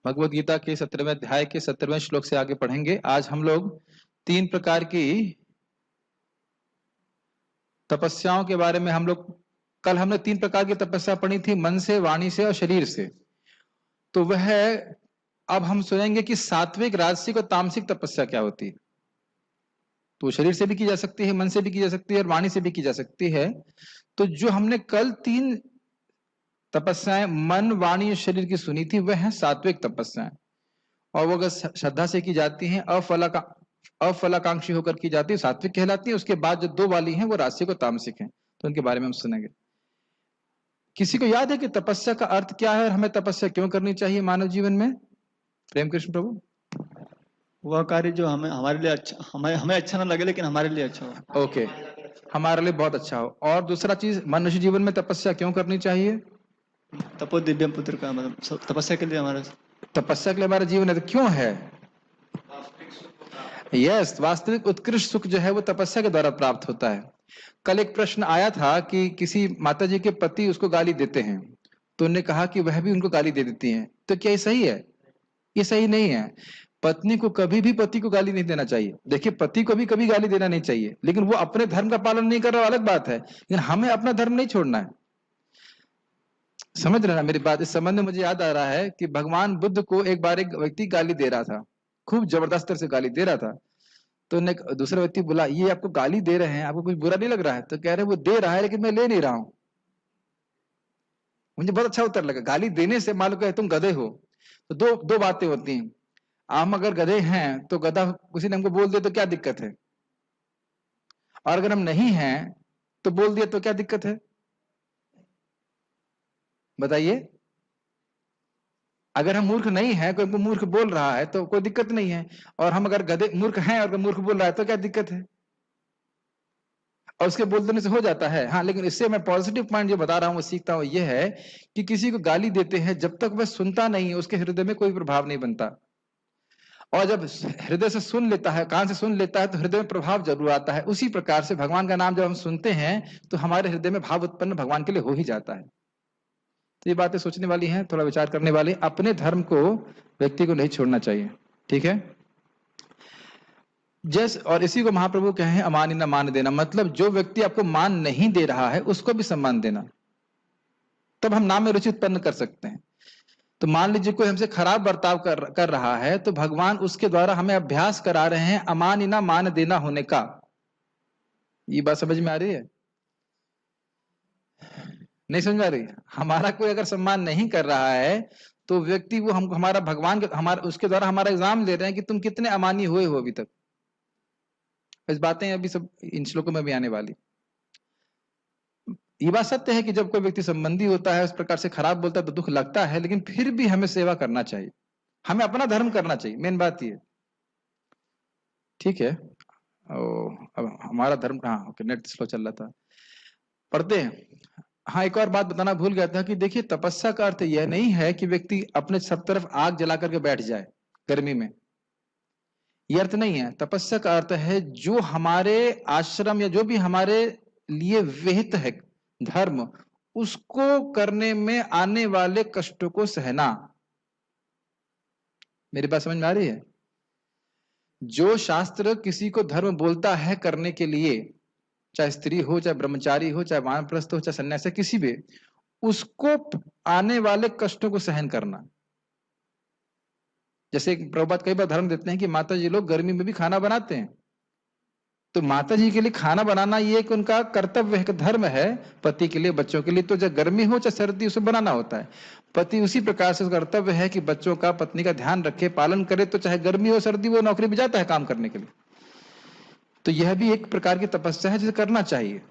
भगवद गीता के 17वें अध्याय के 17वें श्लोक से आगे पढ़ेंगे। आज हम लोग 3 प्रकार की तपस्याओं के बारे में कल हमने 3 प्रकार की तपस्या पढ़ी थी, मन से, वाणी से और शरीर से। तो वह अब हम सुनेंगे कि सात्विक, राजसिक और तामसिक तपस्या क्या होती है। तो शरीर से भी की जा सकती है, मन से भी की जा सकती है और वाणी से भी की जा सकती है। तो जो हमने कल 3 तपस्याएं मन, वाणी और शरीर की सुनी थी, वह है सात्विक तपस्याएं, और वो अगर श्रद्धा से की जाती हैं, अफलाकांक्षी होकर की जाती है, सात्विक कहलाती है। उसके बाद जो 2 वाली हैं वो राजसिक और तामसिक हैं, तो उनके बारे में हम सुनेंगे। किसी को याद है कि तपस्या का अर्थ क्या है और हमें तपस्या क्यों करनी चाहिए मानव जीवन में? प्रेम कृष्ण प्रभु। वह कार्य जो हमारे लिए अच्छा, हमें अच्छा ना लगे लेकिन हमारे लिए अच्छा हो। ओके, हमारे लिए बहुत अच्छा हो। और दूसरा चीज, मनुष्य जीवन में तपस्या क्यों करनी चाहिए? तपो दिव्यम पुत्र का मतलब तपस्या के लिए तपस्या के लिए हमारा जीवन है, तो क्यों है? यस, वास्तविक उत्कृष्ट सुख जो है वो तपस्या के द्वारा प्राप्त होता है। कल एक प्रश्न आया था कि किसी माता जी के पति उसको गाली देते हैं, तो उन्होंने कहा कि वह भी उनको गाली दे देती हैं, तो क्या ये सही है? ये सही नहीं है। पत्नी को कभी भी पति को गाली नहीं देना चाहिए। देखिए, पति को भी कभी गाली देना नहीं चाहिए, लेकिन वो अपने धर्म का पालन नहीं कर रहा, अलग बात है, लेकिन हमें अपना धर्म नहीं छोड़ना है। समझ रहे ना मेरी बात? इस संबंध में मुझे याद आ रहा है कि भगवान बुद्ध को एक बार एक व्यक्ति गाली दे रहा था, खूब जबरदस्त तरह से गाली दे रहा था। तो दूसरा व्यक्ति बोला, ये आपको गाली दे रहे हैं, आपको कुछ बुरा नहीं लग रहा है? तो कह रहे वो दे रहा है लेकिन मैं ले नहीं रहा हूं। मुझे बहुत अच्छा उत्तर लगा। गाली देने से मान लो कि तुम गधे हो, तो दो बातें होती हैं। हम अगर गधे हैं तो गधा किसी ने हमको बोल दिया तो क्या दिक्कत है, और अगर हम नहीं हैं तो बोल दिया तो क्या दिक्कत है? बताइए। अगर हम मूर्ख नहीं है, कोई हमको मूर्ख बोल रहा है तो कोई दिक्कत नहीं है, और हम अगर गधे मूर्ख हैं और मूर्ख बोल रहा है तो क्या दिक्कत है? और उसके बोल देने से हो जाता है। हाँ, लेकिन इससे मैं पॉजिटिव पॉइंट जो बता रहा हूँ, वो सीखता हूँ, ये है कि किसी को गाली देते हैं, जब तक वह सुनता नहीं है उसके हृदय में कोई प्रभाव नहीं बनता, और जब हृदय से सुन लेता है, कान से सुन लेता है, तो हृदय में प्रभाव जरूर आता है। उसी प्रकार से भगवान का नाम जब हम सुनते हैं तो हमारे हृदय में भाव उत्पन्न भगवान के लिए हो ही जाता है। तो ये बातें सोचने वाली हैं, थोड़ा विचार करने वाली। अपने धर्म को व्यक्ति को नहीं छोड़ना चाहिए, ठीक है? और इसी को महाप्रभु कहे हैं अमानी न मान देना, मतलब जो व्यक्ति आपको मान नहीं दे रहा है उसको भी सम्मान देना, तब हम नाम में रुचि उत्पन्न कर सकते हैं। तो मान लीजिए कोई हमसे खराब बर्ताव कर रहा है, तो भगवान उसके द्वारा हमें अभ्यास करा रहे हैं अमानी न मान देना होने का। ये बात समझ में आ रही है? नहीं समझ में आ रही? हमारा कोई अगर सम्मान नहीं कर रहा है तो व्यक्ति वो हम हमारा भगवान उसके द्वारा हमारा एग्जाम ले रहे हैं कि तुम कितने अमानी हुए हो अभी तक। इस बातें अभी सब इन श्लोकों में भी आने वाली। ये बात सत्य है कि जब कोई व्यक्ति संबंधी होता है, उस प्रकार से खराब बोलता है तो दुख लगता है, लेकिन फिर भी हमें सेवा करना चाहिए, हमें अपना धर्म करना चाहिए, मेन बात ये। ठीक है, अब हमारा धर्म, हाँ ओके, नेट स्लो चल रहा था, पढ़ते हैं। हाँ, एक और बात बताना भूल गया था कि देखिए, तपस्या का अर्थ यह नहीं है कि व्यक्ति अपने सब तरफ आग जला करके बैठ जाए गर्मी में, यह अर्थ नहीं है। तपस्या का अर्थ है जो हमारे आश्रम या जो भी हमारे लिए विहित है धर्म, उसको करने में आने वाले कष्टों को सहना। मेरी बात समझ में आ रही है? जो शास्त्र किसी को धर्म बोलता है करने के लिए, चाहे स्त्री हो, चाहे ब्रह्मचारी हो, चाहे वानप्रस्थ हो, चाहे सन्यासी, किसी भी, उसको आने वाले कष्टों को सहन करना। जैसे प्रभुपाद कई बार धर्म देते हैं कि माता जी लोग गर्मी में भी खाना बनाते हैं, तो माता जी के लिए खाना बनाना ये एक उनका कर्तव्य है, धर्म है। पति के लिए, बच्चों के लिए तो चाहे गर्मी हो चाहे सर्दी, उसे बनाना होता है। पति उसी प्रकार से कर्तव्य है कि बच्चों का, पत्नी का ध्यान रखे, पालन करे, तो चाहे गर्मी हो सर्दी, वो नौकरी में जाता है काम करने के लिए। तो यह भी एक प्रकार की तपस्या है जिसे करना चाहिए।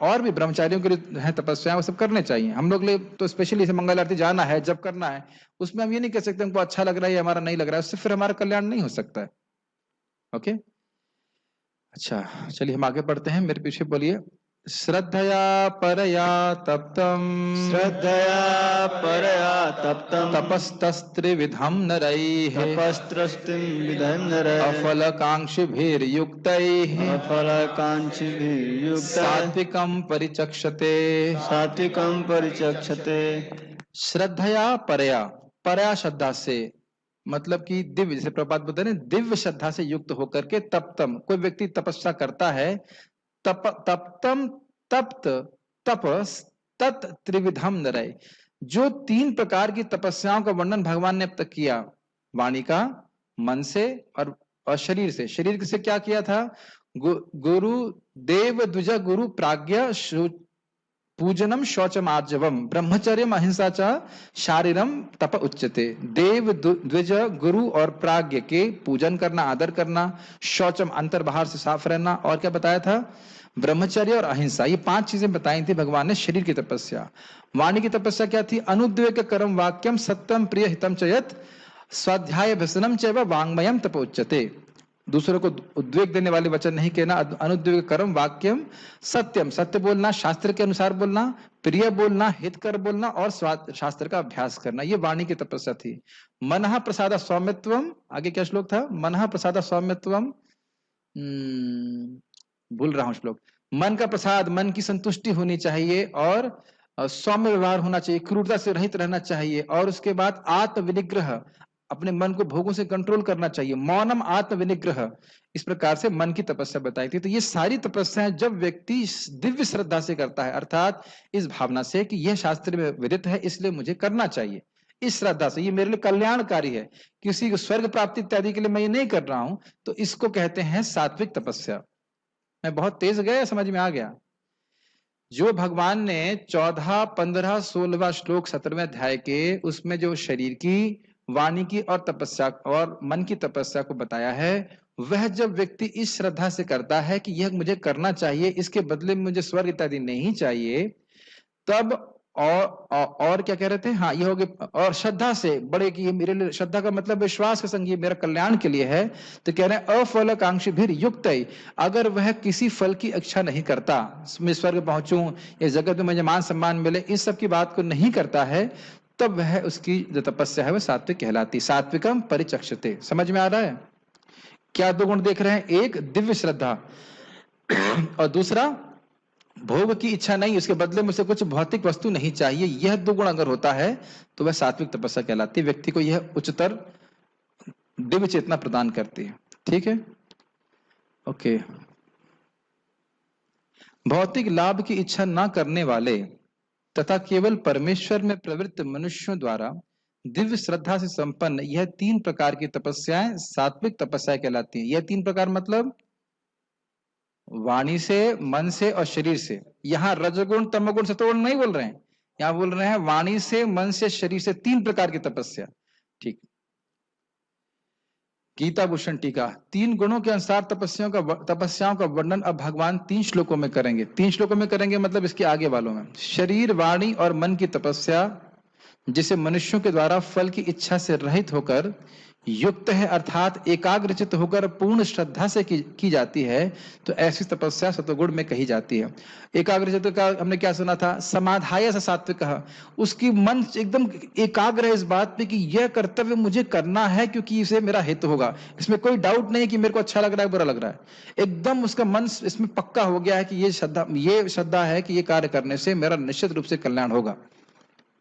और भी ब्रह्मचारियों के लिए है तपस्या, वो सब करने चाहिए। हम लोग लिए तो स्पेशली इसे मंगल आरती जाना है, जब करना है, उसमें हम ये नहीं कह सकते हमको अच्छा लग रहा है या हमारा नहीं लग रहा है, उससे फिर हमारा कल्याण नहीं हो सकता है। ओके, अच्छा चलिए हम आगे बढ़ते हैं, मेरे पीछे बोलिए। श्रद्धया परया तप्तम, श्रद्धया परया तप्तम, तपस्तस्त्रिविधम नरैः, तपस्त्रिविधं नरैः, अफलकांक्षिभिर्युक्तैः, अफलकांक्षिभिर्युक्तैः, सात्विकं परिचक्षते, सात्विकं परिचक्षते। श्रद्धया परया, परया श्रद्धा से, मतलब कि दिव्य, जैसे प्रभुपाद बोलते हैं ना, दिव्य श्रद्धा से युक्त होकर के तपतम, कोई व्यक्ति तपस्या करता है, तप्तम तप्त तपस तत् त्रिविधम नरय। जो 3 प्रकार की तपस्याओं का वर्णन भगवान ने अब तक किया, वाणी का, मन से और शरीर से। शरीर से क्या किया था? गुरु देव द्विज गुरु प्राज्ञ पूजनम शौचम आर्जवम ब्रह्मचर्यम अहिंसा च शारीरम तप उच्यते। देव द्विज गुरु और प्राज्ञ के पूजन करना, आदर करना, शौचम अंतर बाहर से साफ रहना, और क्या बताया था? ब्रह्मचर्य और अहिंसा। ये 5 चीजें बताई थी भगवान ने शरीर की तपस्या। वाणी की तपस्या क्या थी? अनुद्वेग कर्म वाक्यम सत्यम प्रिय हितम चयत स्वाध्याय व्यसनम चैव वांग्मयम तप उच्यते। दूसरों को उद्वेग देने वाले वचन नहीं कहना, अनुद्वेग कर्म वाक्यम सत्यम, सत्य बोलना, शास्त्र के अनुसार बोलना, प्रिय बोलना, हितकर बोलना, और शास्त्र का अभ्यास करना। ये वाणी की तपस्या थी। मनः प्रसाद सौम्यत्वम, आगे क्या श्लोक था? मनः प्रसाद सौम्यत्वम, भूल रहा हूं श्लोक। मन का प्रसाद, मन की संतुष्टि होनी चाहिए, और सौम्य व्यवहार होना चाहिए, क्रूरता से रहित रहना चाहिए, और उसके बाद आत्म विनिग्रह, अपने मन को भोगों से कंट्रोल करना चाहिए, मौनम आत्म विनिग्रह। इस प्रकार से मन की तपस्या बताई थी। तो ये सारी तपस्याएं जब व्यक्ति दिव्य श्रद्धा से करता है, अर्थात इस भावना से कि यह शास्त्र में विदित है इसलिए मुझे करना चाहिए, इस श्रद्धा से, ये मेरे लिए कल्याणकारी है, किसी को स्वर्ग प्राप्ति इत्यादि के लिए मैं ये नहीं कर रहा हूं, तो इसको कहते हैं सात्विक तपस्या। मैं बहुत तेज गया, समझ में आ गया? जो भगवान ने 14, 15, 16वां श्लोक 17वें अध्याय के उसमें जो शरीर की, वाणी की और तपस्या और मन की तपस्या को बताया है, वह जब व्यक्ति इस श्रद्धा से करता है कि यह मुझे करना चाहिए, इसके बदले में मुझे स्वर्ग इत्यादि नहीं चाहिए, तब और क्या कह रहे थे? हाँ, ये हो गए। और श्रद्धा से बड़े कि ये मेरे लिए, श्रद्धा का मतलब विश्वास का संग, ये मेरा कल्याण के लिए है, तो कह रहे हैं अफलकांक्षी भी युक्त है। अगर वह किसी फल की इच्छा नहीं करता, मैं स्वर्ग पहुंचूं, ये जगत में मुझे मान सम्मान मिले, इस सब की बात को नहीं करता है, तब वह उसकी जो तपस्या है वह सात्विक कहलाती। सात्विकम परिचक्षते। समझ में आ रहा है? क्या 2 गुण देख रहे हैं? एक दिव्य श्रद्धा, और दूसरा भोग की इच्छा नहीं, उसके बदले में उसे कुछ भौतिक वस्तु नहीं चाहिए। यह 2 गुण अगर होता है तो वह सात्विक तपस्या कहलाती है। व्यक्ति को यह उच्चतर दिव्य चेतना प्रदान करती है। ठीक है, ओके। भौतिक लाभ की इच्छा न करने वाले तथा केवल परमेश्वर में प्रवृत्त मनुष्यों द्वारा दिव्य श्रद्धा से संपन्न यह 3 प्रकार की तपस्याएं सात्विक तपस्या कहलाती हैं। यह 3 प्रकार मतलब वाणी से, मन से और शरीर से। यहां रजगुण, तमगुण, सतोगुण नहीं बोल रहे हैं, यहां बोल रहे हैं वाणी से, मन से, शरीर से, 3 प्रकार की तपस्या। ठीक। गीता भूषण टीका। 3 गुणों के अनुसार तपस्याओं का वर्णन अब भगवान 3 श्लोकों में करेंगे। 3 श्लोकों में करेंगे मतलब इसके आगे वालों में। शरीर, वाणी और मन की तपस्या जिसे मनुष्यों के द्वारा फल की इच्छा से रहित होकर युक्त है, अर्थात एकाग्रचित होकर पूर्ण श्रद्धा से की जाती है, तो ऐसी तपस्या सतोगुण में कही जाती है। एकाग्रचित का हमने क्या सुना था? समाधाय से सात्विक कहा। उसकी मन एकदम एकाग्र है इस बात पे कि यह कर्तव्य मुझे करना है क्योंकि इसे मेरा हित होगा, इसमें कोई डाउट नहीं कि मेरे को अच्छा लग रहा है बुरा लग रहा है, एकदम उसका मन इसमें पक्का हो गया है कि ये श्रद्धा है कि ये कार्य करने से मेरा निश्चित रूप से कल्याण होगा।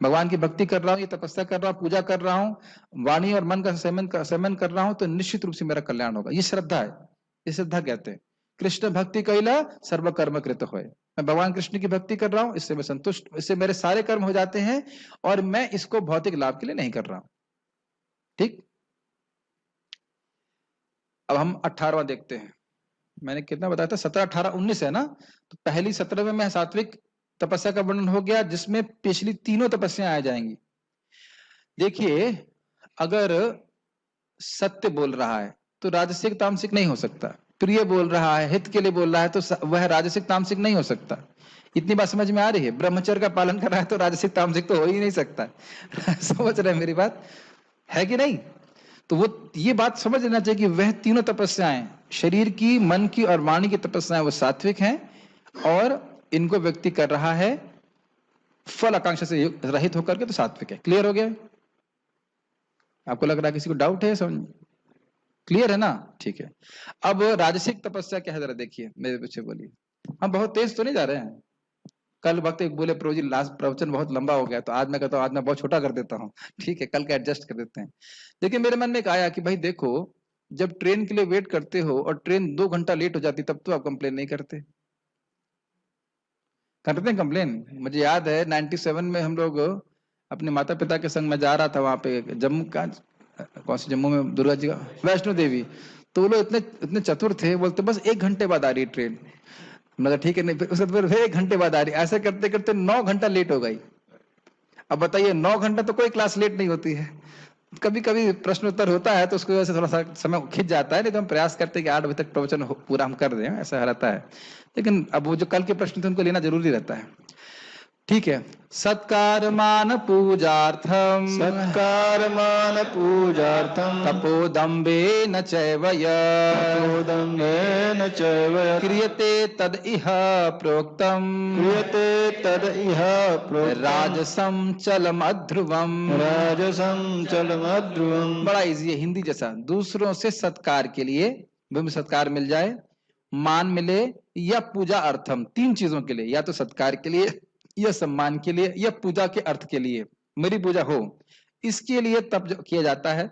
भगवान की भक्ति कर रहा हूं, ये तपस्या कर रहा हूं, पूजा कर रहा हूं, वाणी और मन का संयमन कर रहा हूं, तो निश्चित रूप से मेरा कल्याण होगा। ये श्रद्धा है, ये श्रद्धा कहते हैं। कृष्ण भक्ति कैला सर्व कर्म कृत होए। मैं भगवान कृष्ण की भक्ति कर रहा हूं, इससे मैं संतुष्ट, इससे मेरे सारे कर्म हो जाते हैं, और मैं इसको भौतिक लाभ के लिए नहीं कर रहा हूं। ठीक। अब हम 18वां देखते हैं। मैंने कितना बताया था? 17, 18, 19 है ना? तो पहली 17वें में सात्विक तपस्या का वर्णन हो गया, जिसमें पिछली 3 तपस्याएं आ जाएंगी। देखिए, अगर सत्य बोल रहा है तो राजसिक तामसिक नहीं हो सकता। प्रिय बोल रहा है, हित के लिए बोल रहा है, तो वह राजसिक तामसिक नहीं हो सकता। इतनी बात समझ में आ रही है? ब्रह्मचर्य का पालन कर रहा है तो राजसिक तामसिक तो हो ही नहीं सकता। समझ रहे हैं मेरी बात, है कि नहीं? तो वो ये बात समझ लेना चाहिए कि वह 3 तपस्याएं, शरीर की, मन की और वाणी की तपस्याएं, वो सात्विक हैं, और इनको व्यक्ति कर रहा है फल आकांक्षा से रहित होकर के, तो सात्विक है। क्लियर हो गया? आपको लग रहा है किसी को डाउट है? समझ क्लियर है ना? ठीक है। अब राजसिक तपस्या क्या है, जरा देखिए, मेरे पीछे बोलिए। हम बहुत तेज तो नहीं जा रहे हैं? कल वक्त एक बोले प्रभु जी लास्ट प्रवचन बहुत लंबा हो गया, तो आज मैं कहता हूँ आज मैं बहुत छोटा कर देता हूँ। ठीक है, कल का एडजस्ट कर देते हैं। लेकिन मेरे मन में एक आया कि भाई देखो, जब ट्रेन के लिए वेट करते हो और ट्रेन 2 घंटा लेट हो जाती, तब तो आप कंप्लेन नहीं करते। करते हैं कंप्लेन? मुझे याद है 97 में हम लोग अपने माता पिता के संग में जा रहा था वहां पे जम्मू का, कौन सी जम्मू में, दुर्गा जी का, वैष्णो देवी। तो वो लोग इतने इतने चतुर थे, बोलते बस 1 घंटे बाद आ रही ट्रेन। मतलब ठीक है, नहीं फिर 1 घंटे बाद आ रही। ऐसे करते करते 9 घंटा लेट हो गई। अब बताइए 9 घंटा तो कोई क्लास लेट नहीं होती है। कभी कभी प्रश्न उत्तर होता है तो उसकी वजह से थोड़ा सा समय खिंच जाता है, नहीं तो हम प्रयास करते हैं कि 8 बजे तक प्रवचन पूरा हम कर दें, ऐसा रहता है। लेकिन अब वो जो कल के प्रश्न थे उनको लेना जरूरी रहता है। ठीक है, सत्कार मान पूजार्थम, सत्कार मान पूजार्थम तपोदम्बे न चैव तपोदम्भेन चैव क्रियते तद इह प्रोक्तम, क्रियते तद इह प्रोक्तम राजसम चलमध्रुवम। राजसं चलमध्रुवम्। बड़ा इजी है, हिंदी जैसा। दूसरों से सत्कार के लिए, सत्कार मिल जाए, मान मिले, या पूजा अर्थम, 3 चीजों के लिए, या तो सत्कार के लिए, या सम्मान के लिए, या पूजा के अर्थ के लिए, मेरी पूजा हो, इसके लिए तब किया जाता है।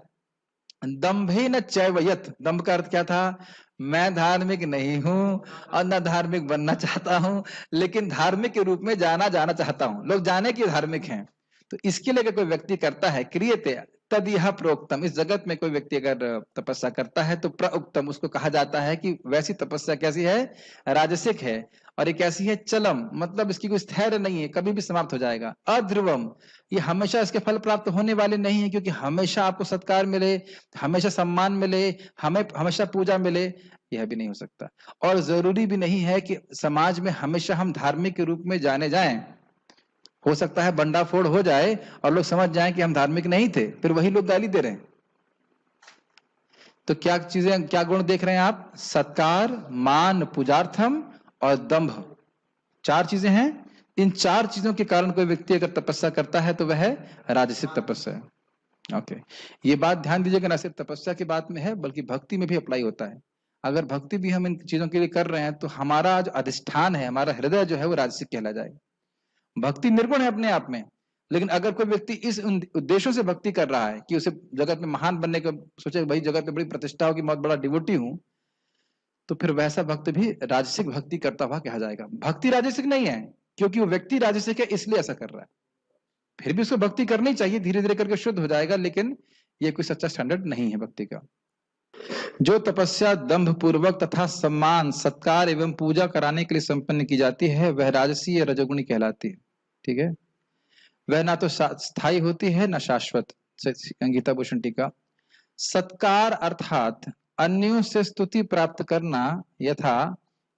दंभे न चैवयत, दंभ का अर्थ क्या था? मैं धार्मिक नहीं हूं और न धार्मिक बनना चाहता हूं, लेकिन धार्मिक के रूप में जाना चाहता हूं, लोग जाने कि धार्मिक हैं। तो इसके लिए अगर कोई व्यक्ति करता है, क्रियते तद यह प्रोक्तम, इस जगत में कोई व्यक्ति अगर तपस्या करता है तो प्रोक्तम, उसको कहा जाता है कि वैसी तपस्या कैसी है? राजसिक है। और एक ऐसी है चलम, मतलब इसकी कोई स्थैर्य नहीं है, कभी भी समाप्त हो जाएगा। अध्रुवम, ये हमेशा इसके फल प्राप्त होने वाले नहीं है, क्योंकि हमेशा आपको सत्कार मिले, हमेशा सम्मान मिले, हमें हमेशा पूजा मिले, यह भी नहीं हो सकता। और जरूरी भी नहीं है कि समाज में हमेशा हम धार्मिक के रूप में जाने जाएं। हो सकता है बंडाफोड़ हो जाए और लोग समझ जाएं कि हम धार्मिक नहीं थे, फिर वही लोग गाली दे रहे हैं। तो क्या चीजें, क्या गुण देख रहे हैं आप? सत्कार, मान पूजार्थम और दंभ, 4 चीजें हैं। इन 4 चीजों के कारण कोई व्यक्ति अगर तपस्या करता है तो वह राजसिक तपस्या है। ओके, ये बात ध्यान दीजिएगा, ना सिर्फ तपस्या की बात में है बल्कि भक्ति में भी अप्लाई होता है। अगर भक्ति भी हम इन चीजों के लिए कर रहे हैं तो हमारा जो अधिष्ठान है, हमारा हृदय जो है वो राजसिक कहला जाएगा। भक्ति निर्गुण है अपने आप में, लेकिन अगर कोई व्यक्ति इस उद्देश्यों से भक्ति कर रहा है कि उसे जगत में महान बनने का सोचे, भाई जगत में बड़ी प्रतिष्ठा होगी, बहुत बड़ा डिवोटी हूं, तो फिर वैसा भक्त भी राजसिक भक्ति करता हुआ कहा जाएगा। भक्ति राजसिक नहीं है, क्योंकि वो व्यक्ति राजसिक है इसलिए ऐसा कर रहा है। फिर भी उसको भक्ति करनी चाहिए, धीरे धीरे करके शुद्ध हो जाएगा, लेकिन ये कोई सच्चा स्टैंडर्ड नहीं है भक्ति का। जो तपस्या दंभ पूर्वक तथा सम्मान, सत्कार एवं पूजा कराने के लिए संपन्न की जाती है वह राजसी या रजोगुणी कहलाती है। ठीक है, वह ना तो स्थायी होती है ना शाश्वत। गीता भूषण टीका। सत्कार अर्थात अन्यों से स्तुति प्राप्त करना, यथा,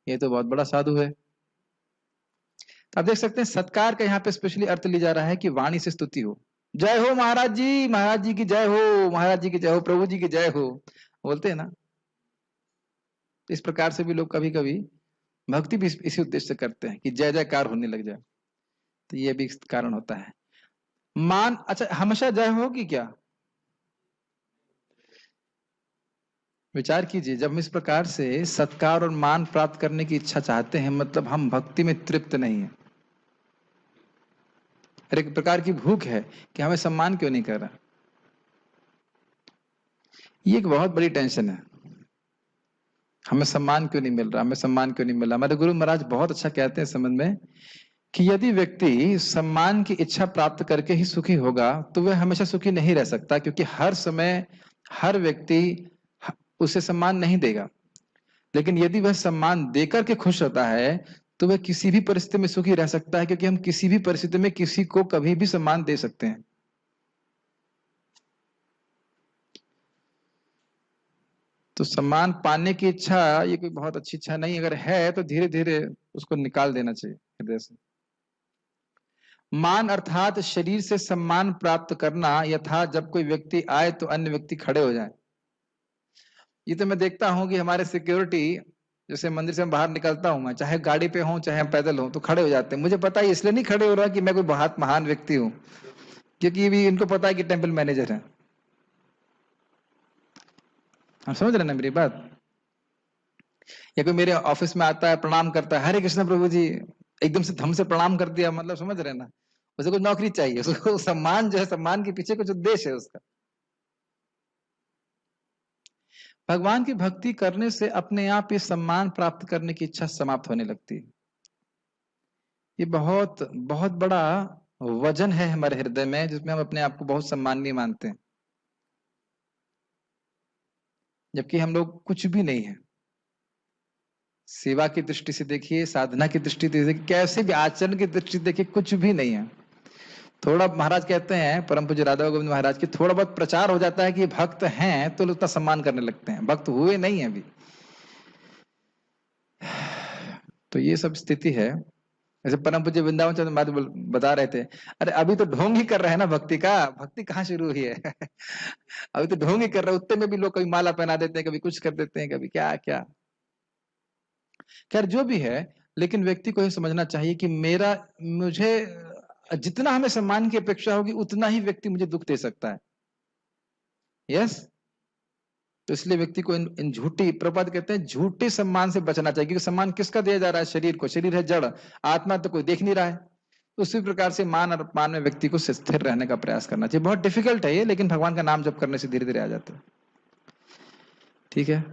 ये तो बहुत बड़ा साधु है। तो आप देख सकते हैं सत्कार का यहाँ पे स्पेशली अर्थ लिया जा रहा है कि वाणी से स्तुति हो। जय हो महाराज जी की जय हो, महाराज जी की जय हो, प्रभु जी की जय हो, बोलते हैं ना। इस प्रकार से भी लोग कभी कभी भक्ति भी इसी उद्देश्य से करते हैं कि जय जयकार होने लग जाए, तो ये भी कारण होता है। मान, अच्छा हमेशा जय होगी क्या? विचार कीजिए, जब हम इस प्रकार से सत्कार और मान प्राप्त करने की इच्छा चाहते हैं, मतलब हम भक्ति में तृप्त नहीं है, एक प्रकार की भूख है कि हमें सम्मान क्यों नहीं कर रहा। ये एक बहुत बड़ी टेंशन है, हमें सम्मान क्यों नहीं मिल रहा, हमें सम्मान क्यों नहीं मिल रहा। हमारे गुरु महाराज बहुत अच्छा कहते हैं इस संबंध में कि यदि व्यक्ति सम्मान की इच्छा प्राप्त करके ही सुखी होगा तो वह हमेशा सुखी नहीं रह सकता, क्योंकि हर समय हर व्यक्ति उसे सम्मान नहीं देगा। लेकिन यदि वह सम्मान देकर के खुश होता है तो वह किसी भी परिस्थिति में सुखी रह सकता है, क्योंकि हम किसी भी परिस्थिति में किसी को कभी भी सम्मान दे सकते हैं। तो सम्मान पाने की इच्छा ये कोई बहुत अच्छी इच्छा नहीं, अगर है तो धीरे धीरे उसको निकाल देना चाहिए हृदय से। मान अर्थात शरीर से सम्मान प्राप्त करना, यथा जब कोई व्यक्ति आए तो अन्य व्यक्ति खड़े हो जाए। ये तो मैं देखता हूं कि हमारे सिक्योरिटी, जैसे मंदिर से मैं बाहर निकलता हूं, मैं चाहे गाड़ी पे हूं चाहे पैदल हूं, तो खड़े हो जाते हैं। मुझे पता है इसलिए नहीं खड़े हो रहा कि मैं कोई बहुत महान व्यक्ति हूं, क्योंकि भी इनको पता है कि टेंपल मैनेजर है। हम समझ रहे ना मेरी बात? या कोई मेरे ऑफिस में आता है, प्रणाम करता है, हरे कृष्ण प्रभु जी, एकदम से धम से प्रणाम कर दिया, मतलब समझ रहे ना, उसे कुछ नौकरी चाहिए, उसको सम्मान जो है, सम्मान के पीछे कुछ उद्देश्य है उसका। भगवान की भक्ति करने से अपने आप ये सम्मान प्राप्त करने की इच्छा समाप्त होने लगती है। ये बहुत बहुत बड़ा वजन है हमारे हृदय में, जिसमें हम अपने आप को बहुत सम्माननीय मानते हैं, जबकि हम लोग कुछ भी नहीं है। सेवा की दृष्टि से देखिए, साधना की दृष्टि से देखिए, कैसे भी आचरण की दृष्टि से देखिए, कुछ भी नहीं है। थोड़ा महाराज कहते हैं, परम पूज्य राधा गोविंद महाराज की, थोड़ा बहुत प्रचार हो जाता है कि भक्त हैं तो लोग उतना सम्मान करने लगते हैं, भक्त हुए नहीं है अभी। तो ये सब स्थिति है। जैसे परम पूज्य वृंदावन चंद्र महाराज बता रहे थे, अरे अभी तो ढोंग ही कर रहे हैं ना भक्ति का, भक्ति कहाँ शुरू हुई है अभी तो ढोंग ही कर रहे हैं। उतने में भी लोग कभी माला पहना देते हैं, कभी कुछ कर देते हैं, कभी क्या क्या। खैर जो भी है, लेकिन व्यक्ति को यह समझना चाहिए कि मुझे जितना हमें सम्मान की अपेक्षा होगी, उतना ही व्यक्ति मुझे दुख दे सकता है। यस। तो इसलिए व्यक्ति को इन झूठी, प्रपात कहते हैं, झूठे सम्मान से बचना चाहिए, क्योंकि सम्मान किसका दिया जा रहा है? शरीर को। शरीर है जड़, आत्मा तो कोई देख नहीं रहा है। तो उसी प्रकार से मान और अपमान में व्यक्ति को स्थिर रहने का प्रयास करना चाहिए। बहुत डिफिकल्ट है ये, लेकिन भगवान का नाम जप करने से धीरे धीरे आ जाता है। ठीक है।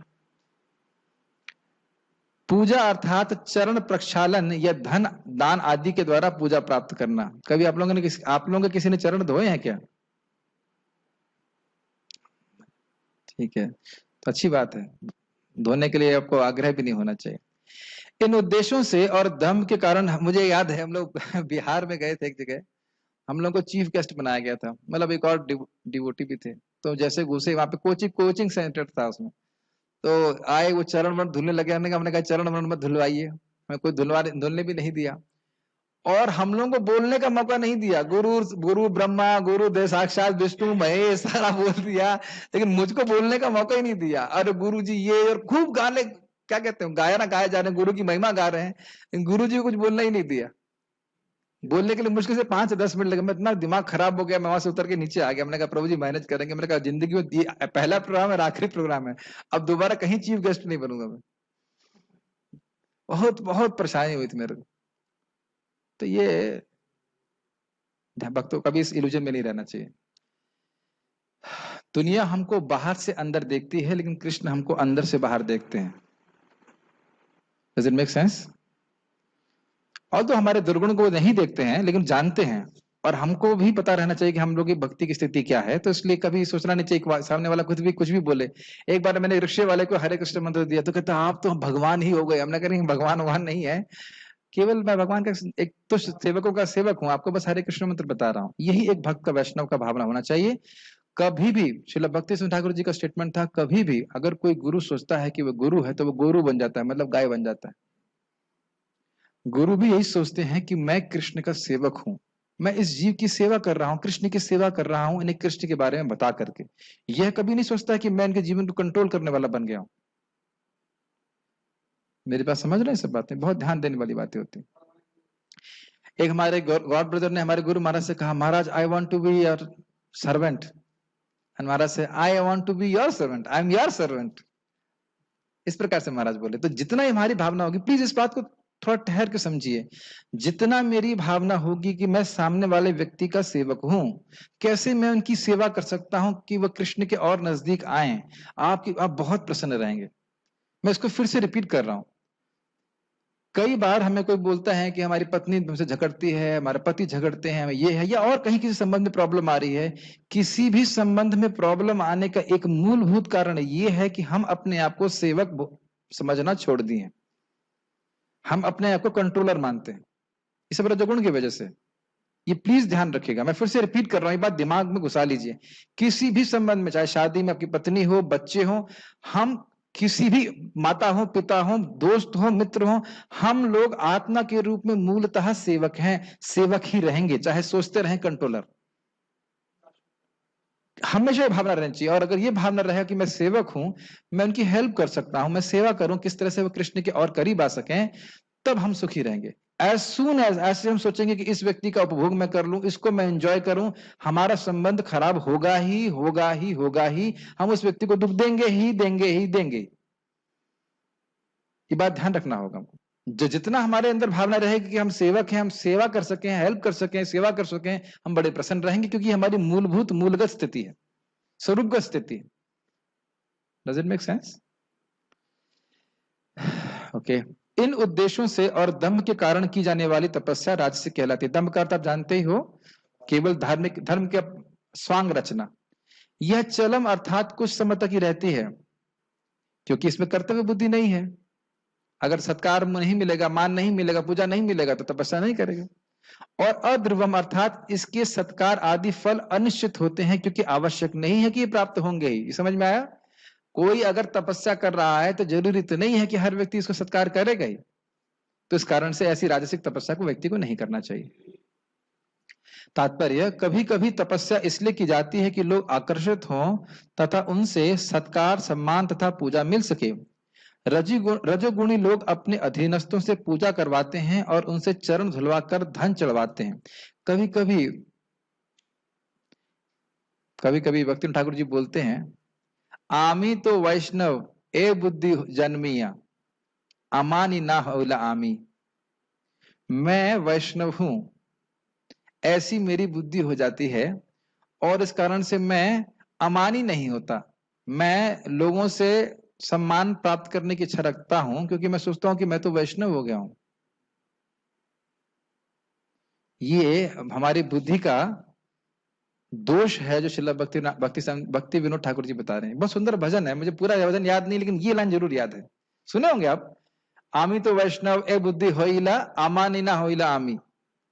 पूजा अर्थात चरण प्रक्षालन या धन दान आदि के द्वारा पूजा प्राप्त करना। कभी आप लोगों के किसी ने चरण धोए हैं क्या? ठीक है, तो अच्छी बात है। धोने के लिए आपको आग्रह भी नहीं होना चाहिए। इन उद्देश्यों से और धर्म के कारण, मुझे याद है हम लोग बिहार में गए थे एक जगह, हम लोग को चीफ गेस्ट बनाया गया था, मतलब एक और डिवोटी भी थे। तो जैसे घुसे वहां पे, कोचिंग सेंटर था उसमें, तो आए वो चरण वरण धुलने लगे। हमने कहा चरण वरण मत धुलवाइए, हमें कोई धुलने भी नहीं दिया, और हम लोगों को बोलने का मौका नहीं दिया। गुरु ब्रह्मा, गुरु दे साक्षात विष्णु महेश, सारा बोल दिया, लेकिन मुझको बोलने का मौका ही नहीं दिया। अरे गुरु जी ये, और खूब गाने, क्या कहते हैं, गाया ना गाए जा रहे हैं, गुरु की महिमा गा रहे हैं, गुरु जी को कुछ बोलना ही नहीं दिया। बोलने के लिए मुश्किल से 5 से 10 मिनट लगे। मैं इतना दिमाग खराब हो गया, मैं वहां से उतर के नीचे आ गया। मैंने कहा प्रभु जी मैनेज करेंगे। मैंने कहा जिंदगी में पहला प्रोग्राम है, आखिरी प्रोग्राम है, अब दोबारा कहीं चीफ गेस्ट नहीं बनूंगा मैं। बहुत बहुत परेशानी हुई थी मेरे को। तो ये भक्तों कभी इस इल्यूजन में नहीं रहना चाहिए। दुनिया हमको बाहर से अंदर देखती है, लेकिन कृष्ण हमको अंदर से बाहर देखते हैं। Does it make sense? और तो हमारे दुर्गुण को नहीं देखते हैं, लेकिन जानते हैं, और हमको भी पता रहना चाहिए कि हम लोग की भक्ति की स्थिति क्या है। तो इसलिए कभी सोचना नहीं चाहिए कि सामने वाला कुछ भी बोले। एक बार मैंने रिक्शे वाले को हरे कृष्ण मंत्र दिया, तो कहता आप तो भगवान ही हो गए। हमने कहा भगवान वहां नहीं है, केवल मैं भगवान का एक तुष्ट सेवकों का सेवक हूं, आपको बस हरे कृष्ण मंत्र बता रहा हूं। यही एक भक्त का, वैष्णव का भावना होना चाहिए। कभी भी श्रील भक्ति सिंह ठाकुर जी का स्टेटमेंट था, कभी भी अगर कोई गुरु सोचता है कि वो गुरु है, तो वो गुरु बन जाता है, मतलब गाय बन जाता है। गुरु भी यही सोचते हैं कि मैं कृष्ण का सेवक हूं, मैं इस जीव की सेवा कर रहा हूं, कृष्ण की सेवा कर रहा हूं, इन्हें कृष्ण के बारे में बता करके। यह कभी नहीं सोचता कि मैं इनके जीवन को कंट्रोल करने वाला बन गया हूं। मेरे पास समझ रहे हैं सब बातें, बहुत ध्यान देने वाली बातें होती। एक हमारे गॉड ब्रदर ने हमारे गुरु महाराज से कहा, महाराज I want to be your servant. महाराज से, I want to be your servant, I am your servant. इस प्रकार से महाराज बोले। तो जितना ही हमारी भावना होगी, प्लीज इस बात को थोड़ा ठहर के समझिए, जितना मेरी भावना होगी कि मैं सामने वाले व्यक्ति का सेवक हूं, कैसे मैं उनकी सेवा कर सकता हूं कि वह कृष्ण के और नजदीक आए, आप बहुत प्रसन्न रहेंगे। मैं इसको फिर से रिपीट कर रहा हूं। कई बार हमें कोई बोलता है कि हमारी पत्नी हमसे झगड़ती है, हमारे पति झगड़ते हैं, ये है, या और कहीं किसी संबंध में प्रॉब्लम आ रही है। किसी भी संबंध में प्रॉब्लम आने का एक मूलभूत कारण ये है कि हम अपने आप को सेवक समझना छोड़ दिए, हम अपने आप को कंट्रोलर मानते हैं, इस रजोगुण की वजह से। ये प्लीज ध्यान रखिएगा, मैं फिर से रिपीट कर रहा हूं, ये बात दिमाग में घुसा लीजिए। किसी भी संबंध में, चाहे शादी में आपकी पत्नी हो, बच्चे हो, हम किसी भी, माता हो, पिता हो, दोस्त हो, मित्र हो, हम लोग आत्मा के रूप में मूलतः सेवक हैं, सेवक ही रहेंगे, चाहे सोचते रहें कंट्रोलर। हमेशा ये भावना रहनी चाहिए। और अगर ये भावना रहेगा कि मैं सेवक हूं, मैं उनकी हेल्प कर सकता हूं, मैं सेवा करूं, किस तरह से वो कृष्ण के और करीब आ सकें, तब हम सुखी रहेंगे। एज सून एज ऐसे हम सोचेंगे कि इस व्यक्ति का उपभोग मैं कर लूं, इसको मैं एंजॉय करूं, हमारा संबंध खराब होगा ही होगा ही होगा ही, हम उस व्यक्ति को दुख देंगे ही देंगे ही देंगे। ये बात ध्यान रखना होगा हमको। जो जितना हमारे अंदर भावना रहेगी कि हम सेवक हैं, हम सेवा कर सकें, हेल्प कर सकें, सेवा कर सकें, हम बड़े प्रसन्न रहेंगे, क्योंकि हमारी मूलभूत मूलगत स्थिति है, स्वरूपगत स्थिति है। Does it make sense? Okay. इन उद्देश्यों से और दम्भ के कारण की जाने वाली तपस्या राजसिक कहलाती है। दम्भ का अर्थ आप जानते ही हो, केवल धार्मिक धर्म के स्वांग रचना। यह चलम अर्थात कुछ समय तक ही रहती है, क्योंकि इसमें कर्तव्य बुद्धि नहीं है। अगर सत्कार नहीं मिलेगा, मान नहीं मिलेगा, पूजा नहीं मिलेगा तो तपस्या नहीं करेगा। और अध्रुवम अर्थात इसके सत्कार आदि फल अनिश्चित होते हैं, क्योंकि आवश्यक नहीं है कि ये प्राप्त होंगे ही। समझ में आया? कोई अगर तपस्या कर रहा है तो जरूरी तो नहीं है कि हर व्यक्ति इसको सत्कार करेगा ही। तो इस कारण से ऐसी राजसिक तपस्या को व्यक्ति को नहीं करना चाहिए। तात्पर्य, कभी कभी तपस्या इसलिए की जाती है कि लोग आकर्षित हों तथा उनसे सत्कार, सम्मान तथा पूजा मिल सके। रजोगुणी लोग अपने अधीनस्थों से पूजा करवाते हैं और उनसे चरण धुलवाकर धन चढ़वाते हैं। कभी कभी भक्ति ठाकुर जी बोलते हैं, आमी तो वैष्णव ए बुद्धि जन्मिया, अमानी ना होला आमी। मैं वैष्णव हूं, ऐसी मेरी बुद्धि हो जाती है और इस कारण से मैं अमानी नहीं होता। मैं लोगों से सम्मान प्राप्त करने की इच्छा रखता हूं, क्योंकि मैं सोचता हूं कि मैं तो वैष्णव हो गया हूं। ये हमारी बुद्धि का दोष है जो श्रील भक्ति विनोद ठाकुर जी बता रहे हैं। बहुत सुंदर भजन है, मुझे पूरा भजन याद नहीं, लेकिन ये लाइन जरूर याद है। सुने होंगे आप, आमी तो वैष्णव ए बुद्धि होइला, आमानी ना होइला आमी।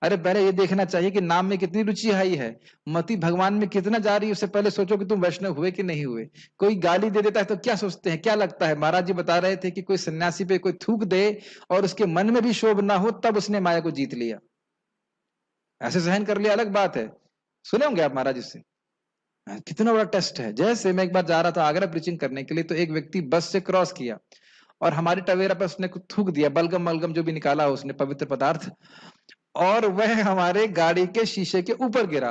अरे पहले ये देखना चाहिए कि नाम में कितनी रुचि आई है, मति भगवान में कितना जा रही है, उससे पहले सोचो कि तुम वैष्णव हुए कि नहीं हुए। कोई गाली दे देता है तो क्या सोचते हैं, क्या लगता है? महाराज जी बता रहे थे कि कोई सन्यासी पे कोई थूक दे और उसके मन में भी शोभ ना हो, तब उसने माया को जीत लिया। ऐसे सहन कर लिया अलग बात है। सुने होंगे आप महाराज जी से, कितना बड़ा टेस्ट है। जैसे मैं एक बार जा रहा था आगरा प्रीचिंग करने के लिए, तो एक व्यक्ति बस से क्रॉस किया और हमारी टवेरा पर उसने थूक दिया, बलगम मलगम जो भी निकाला उसने, पवित्र पदार्थ, और वह हमारे गाड़ी के शीशे के ऊपर गिरा।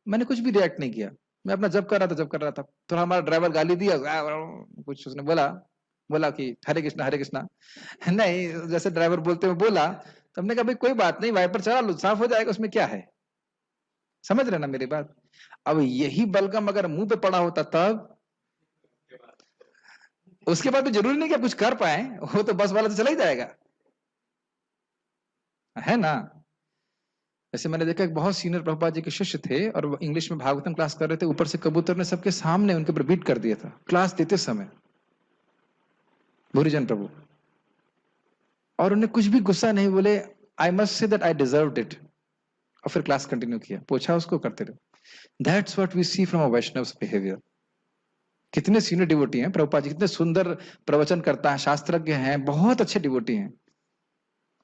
मैंने कुछ भी रिएक्ट नहीं किया, मैं अपना जब कर रहा था। तो हमारा ड्राइवर गाली दिया, कुछ उसने बोला कि हरे कृष्णा हरे कृष्णा। नहीं, जैसे ड्राइवर बोलते हुए बोला, तो हमने कहा भाई कोई बात नहीं, वाइपर चला लो, साफ हो जाएगा, उसमें क्या है। समझ रहे ना मेरी बात? अब यही बलगम अगर मुंह पे पड़ा होता तब, उसके बाद भी जरूरी नहीं कि आप कुछ कर पाए, वो तो बस वाला तो चला ही जाएगा, है ना। ऐसे मैंने देखा एक बहुत सीनियर प्रभुपाद जी के शिष्य थे और वो इंग्लिश में भागवतम क्लास कर रहे थे, ऊपर से कबूतर ने सबके सामने उनके ऊपर बीट कर दिया था क्लास देते समय, भूरीजन प्रभु। और उन्हें कुछ भी गुस्सा नहीं बोले, I must say that I deserved it, और फिर क्लास कंटिन्यू किया, पूछा उसको, करते रहे। That's what we see from a Vaishnav's behaviour. कितने सीनियर डिवोटी हैं प्रभुपाद जी, कितने सुंदर प्रवचन करता है, शास्त्रज्ञ हैं, बहुत अच्छे डिवोटी हैं,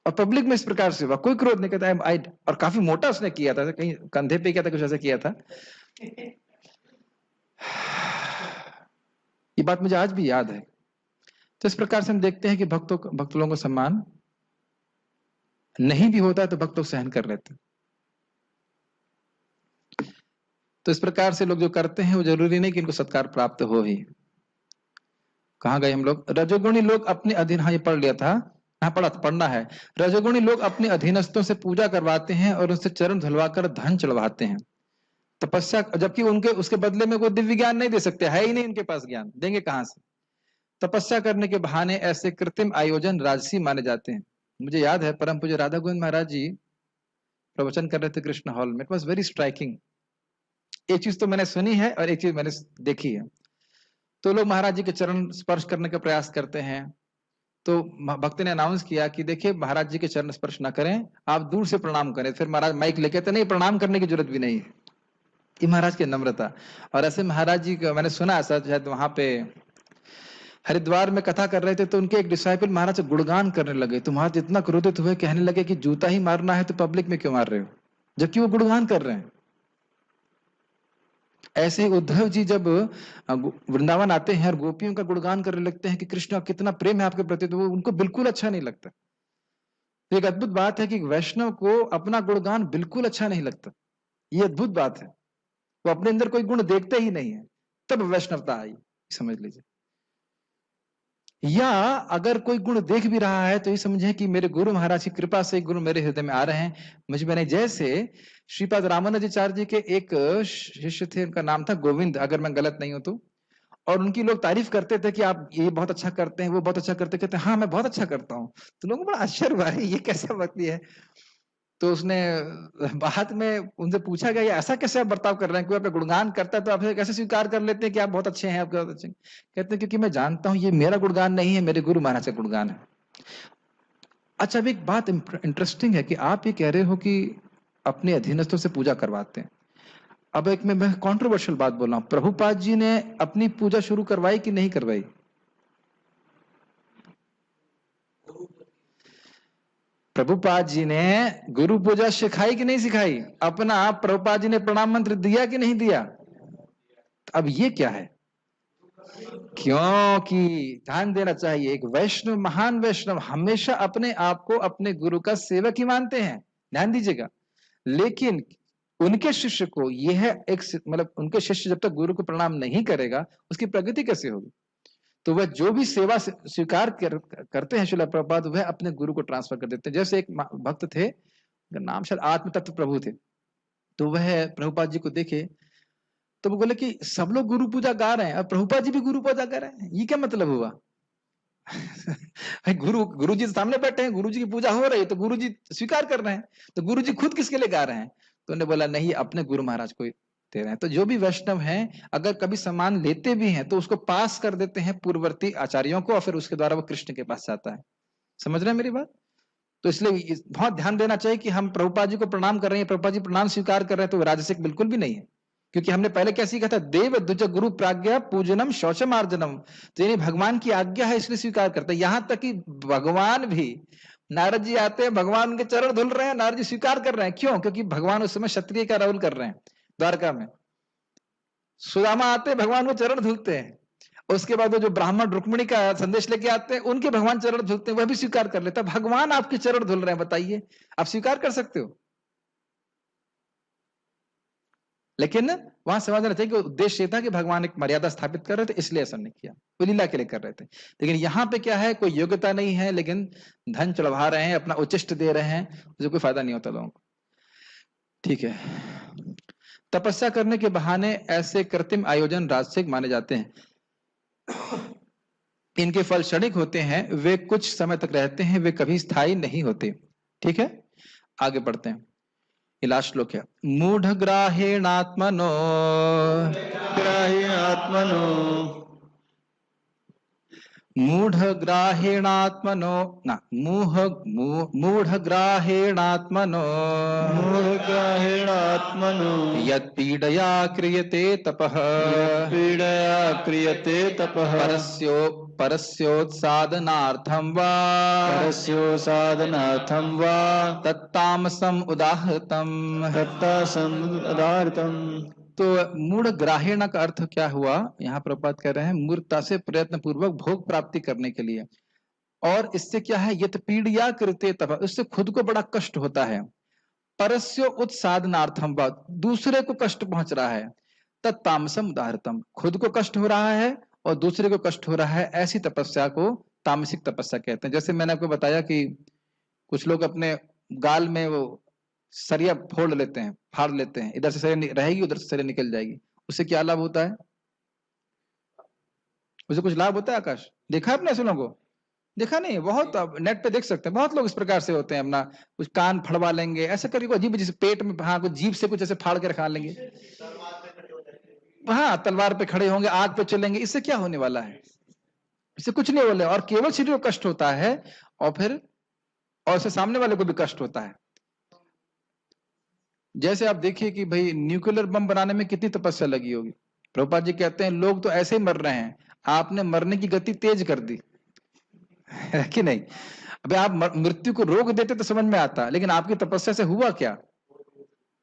और पब्लिक में इस प्रकार से हुआ, कोई क्रोध नहीं करता। और काफी मोटा उसने किया था, कहीं कंधे पे किया था, कुछ ऐसा किया था। ये बात मुझे आज भी याद है। तो इस प्रकार से हम देखते हैं कि भक्त लोगों को सम्मान नहीं भी होता है तो भक्त लोग सहन कर लेते हैं। तो इस प्रकार से लोग जो करते हैं वो जरूरी नहीं कि इनको सत्कार प्राप्त हो ही। कहां गए हम लोग? रजोगुणी लोग अपने अधीन, हाँ ये पढ़ लिया था, हाँ पढ़ना है। रजोगुणी लोग अपने अधीनस्थों से पूजा करवाते हैं और उनसे चरण धुलवाकर धन चढ़वाते हैं। तपस्या, जबकि उनके उसके बदले में कोई दिव्य ज्ञान नहीं दे सकते, है ही नहीं उनके पास ज्ञान, देंगे कहां से? तपस्या करने के बहाने ऐसे कृत्रिम आयोजन राजसी माने जाते हैं। मुझे याद है परम पूज्य राधा गोविंद महाराज जी प्रवचन कर रहे थे कृष्ण हॉल में, इट वॉज वेरी स्ट्राइकिंग। एक चीज तो मैंने सुनी है और एक चीज मैंने देखी है। तो लोग महाराज जी के चरण स्पर्श करने का प्रयास करते हैं, तो भक्त ने अनाउंस किया कि देखिए महाराज जी के चरण स्पर्श ना करें, आप दूर से प्रणाम करें। फिर महाराज माइक लेके तो नहीं, प्रणाम करने की जरूरत भी नहीं है, ये महाराज की नम्रता। और ऐसे महाराज जी का मैंने सुना ऐसा, शायद वहां पे हरिद्वार में कथा कर रहे थे, तो उनके एक डिसाइपल महाराज से गुणगान करने लगे, तो महाराज इतना क्रोधित हुए, कहने लगे कि जूता ही मारना है तो पब्लिक में क्यों मार रहे हो, जबकि वो गुणगान कर रहे हैं। ऐसे ही उद्धव जी जब वृंदावन आते हैं और गोपियों का गुणगान करने लगते हैं कि कृष्ण कितना प्रेम है आपके प्रति, तो वो उनको बिल्कुल अच्छा नहीं लगता। तो एक अद्भुत बात है कि वैष्णव को अपना गुणगान बिल्कुल अच्छा नहीं लगता, ये अद्भुत बात है। वो अपने अंदर कोई गुण देखते ही नहीं है, तब वैष्णवता आई, समझ लीजिए। या अगर कोई गुण देख भी रहा है तो ये समझे कि मेरे गुरु महाराज की कृपा से गुण मेरे हृदय में आ रहे हैं, मुझ में नहीं। जैसे श्रीपाद रामानुजाचार्य जी के एक शिष्य थे, उनका नाम था गोविंद, अगर मैं गलत नहीं हूं तो। और उनकी लोग तारीफ करते थे कि आप ये बहुत अच्छा करते हैं, वो बहुत अच्छा करते, कहते हाँ मैं बहुत अच्छा करता हूँ। तो लोगों को बड़ा आश्चर्य हुआ, ये कैसा व्यक्ति है। तो उसने बाद में उनसे पूछा गया, ये ऐसा कैसे आप बर्ताव कर रहे हैं, कोई आपका गुणगान करता है तो आप कैसे स्वीकार कर लेते हैं कि आप बहुत अच्छे हैं, आप बहुत अच्छे हैं? कहते हैं क्योंकि मैं जानता हूं ये मेरा गुणगान नहीं है, मेरे गुरु महाराज का गुणगान है। अच्छा, अब एक बात इंटरेस्टिंग है कि आप ये कह रहे हो कि अपने अधीनस्थों से पूजा करवाते हैं। अब एक मैं कंट्रोवर्शियल बात बोल रहा हूं, प्रभुपाद जी ने अपनी पूजा शुरू करवाई कि नहीं करवाई? प्रभुपाद जी ने गुरु पूजा सिखाई कि नहीं सिखाई? अपना आप प्रभुपाद जी ने प्रणाम मंत्र दिया कि नहीं दिया? अब ये क्या है? क्योंकि ध्यान देना चाहिए, एक वैष्णव, महान वैष्णव हमेशा अपने आप को अपने गुरु का सेवक ही मानते हैं, ध्यान दीजिएगा। लेकिन उनके शिष्य को यह एक मतलब उनके शिष्य जब तक गुरु को प्रणाम नहीं करेगा उसकी प्रगति कैसे होगी? तो वह जो भी सेवा स्वीकार करते हैं श्रील प्रभुपाद, वह अपने गुरु को ट्रांसफर कर देते हैं। जैसे एक भक्त थे, नाम शायद आत्म तत्व प्रभु थे, तो वह प्रभुपाद जी को देखे तो वो बोले कि सब लोग गुरु पूजा गा रहे हैं और प्रभुपाद जी भी गुरु पूजा कर रहे हैं, ये क्या मतलब हुआ? गुरु जी सामने बैठे हैं, गुरु जी की पूजा हो रही है तो गुरु जी स्वीकार कर रहे हैं, तो गुरु जी खुद किसके लिए गा रहे हैं? तो उन्होंने बोला नहीं, अपने गुरु महाराज को दे रहे हैं। तो जो भी वैष्णव हैं अगर कभी सम्मान लेते भी हैं तो उसको पास कर देते हैं पूर्ववर्ती आचार्यों को और फिर उसके द्वारा वो कृष्ण के पास जाता है। समझ रहे हैं मेरी बात? तो इसलिए बहुत ध्यान देना चाहिए कि हम प्रभुपाद जी को प्रणाम कर रहे हैं, प्रभुपाद जी प्रणाम स्वीकार कर रहे हैं, तो राजसिक बिल्कुल भी नहीं है। क्योंकि हमने पहले क्या सीखा था, देव द्विज गुरु प्राज्ञा पूजनम शौचम आर्जनम, तो यानी भगवान की आज्ञा है इसलिए स्वीकार करते हैं। यहां तक कि भगवान भी, नारद जी आते हैं, भगवान उनके चरण धुल रहे हैं, नारद जी स्वीकार कर रहे हैं। क्यों? क्योंकि भगवान उस समय क्षत्रिय का रोल कर रहे हैं द्वारका में। सुदामा आते हैं, भगवान को चरण धुलते हैं। उसके बाद वो जो ब्राह्मण रुक्मिणी का संदेश लेके आते हैं, उनके भगवान चरण धुलते हैं, वह भी स्वीकार कर लेता है। भगवान आपके चरण धुल रहे हैं, बताइए आप स्वीकार कर सकते हो? लेकिन वहां समझना चाहिए कि उद्देश्य ये था कि भगवान एक मर्यादा स्थापित कर रहे थे, इसलिए ऐसा नहीं किया, वो लीला के लिए कर रहे थे। लेकिन यहाँ पे क्या है, कोई योग्यता नहीं है लेकिन धन चढ़वा रहे हैं, अपना उच्चिष्ट दे रहे हैं, उससे कोई फायदा नहीं होता लोगों को। ठीक है, तपस्या करने के बहाने ऐसे कृत्रिम आयोजन राजसिक माने जाते हैं। इनके फल क्षणिक होते हैं, वे कुछ समय तक रहते हैं, वे कभी स्थायी नहीं होते। ठीक है, आगे बढ़ते हैं। लास्ट श्लोक है, मूढ़ ग्राहेणात्मनो ग्राह्यात्मनो मूढ़ ग्राहेणात्मनो न मूढ़ ग्राहेणात्मनो मूढग्राहेणात्मनो यत्पीडया क्रियते तपः पीडया क्रियते तपः परस्योत्सादनार्थं वा परस्यो साधनार्थं वा तत्तामसम् उदाहृतम्। तत्तासमुदाहृतम्। तो मूढ़ ग्राहीण का अर्थ क्या हुआ? यहाँ प्रभुपाद कह रहे हैं मूर्खता से प्रयत्न पूर्वक भोग प्राप्ति करने के लिए। और इससे क्या है, यत पीड़िया कृते तप, इससे खुद को बड़ा कष्ट होता है। परस्यो उत्साधनार्थम, दूसरे को कष्ट पहुंच रहा है। तत्तामसम उदाहृतम, खुद को कष्ट हो रहा है और दूसरे को कष्ट हो रहा है, ऐसी तपस्या को तामसिक तपस्या कहते हैं। जैसे मैंने आपको बताया कि कुछ लोग अपने गाल में वो सरिया फोड़ लेते हैं, फाड़ लेते हैं, इधर से सरिया रहेगी उधर से सरिया निकल जाएगी, उससे क्या लाभ होता है? उसे कुछ लाभ होता है? आकाश, देखा आपने ऐसे लोगों को? देखा नहीं? बहुत आप नेट पे देख सकते हैं, बहुत लोग इस प्रकार से होते हैं, अपना कुछ कान फड़वा लेंगे, ऐसा करके अजीब, जैसे पेट में, हाँ, कुछ जीभ से कुछ ऐसे फाड़ के रखा लेंगे, हाँ, तलवार पे खड़े होंगे, आग पे चलेंगे। इससे क्या होने वाला है? इससे कुछ नहीं बोले, और केवल शरीर को कष्ट होता है और फिर और से सामने वाले को भी कष्ट होता है। जैसे आप देखिए कि भाई न्यूक्लियर बम बनाने में कितनी तपस्या लगी होगी। प्रभुपाद जी कहते हैं लोग तो ऐसे ही मर रहे हैं, आपने मरने की गति तेज कर दी है कि नहीं? अबे आप मृत्यु को रोक देते तो समझ में आता, लेकिन आपकी तपस्या से हुआ क्या?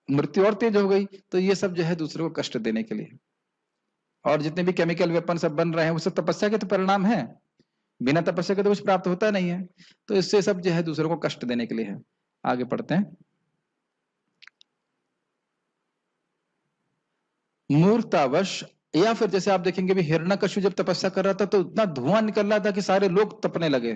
मृत्यु और तेज हो गई। तो ये सब जो है दूसरे को कष्ट देने के लिए। और जितने भी केमिकल वेपन सब बन रहे हैं वो सब तपस्या के तो परिणाम है, बिना तपस्या के तो कुछ प्राप्त होता नहीं है। तो इससे सब जो है दूसरों को कष्ट देने के लिए है। आगे पढ़ते हैं। मूर्तावश या फिर जैसे आप देखेंगे भी हिरण्यकश्यप जब तपस्या कर रहा था तो इतना धुआं निकल रहा था कि सारे लोग तपने लगे,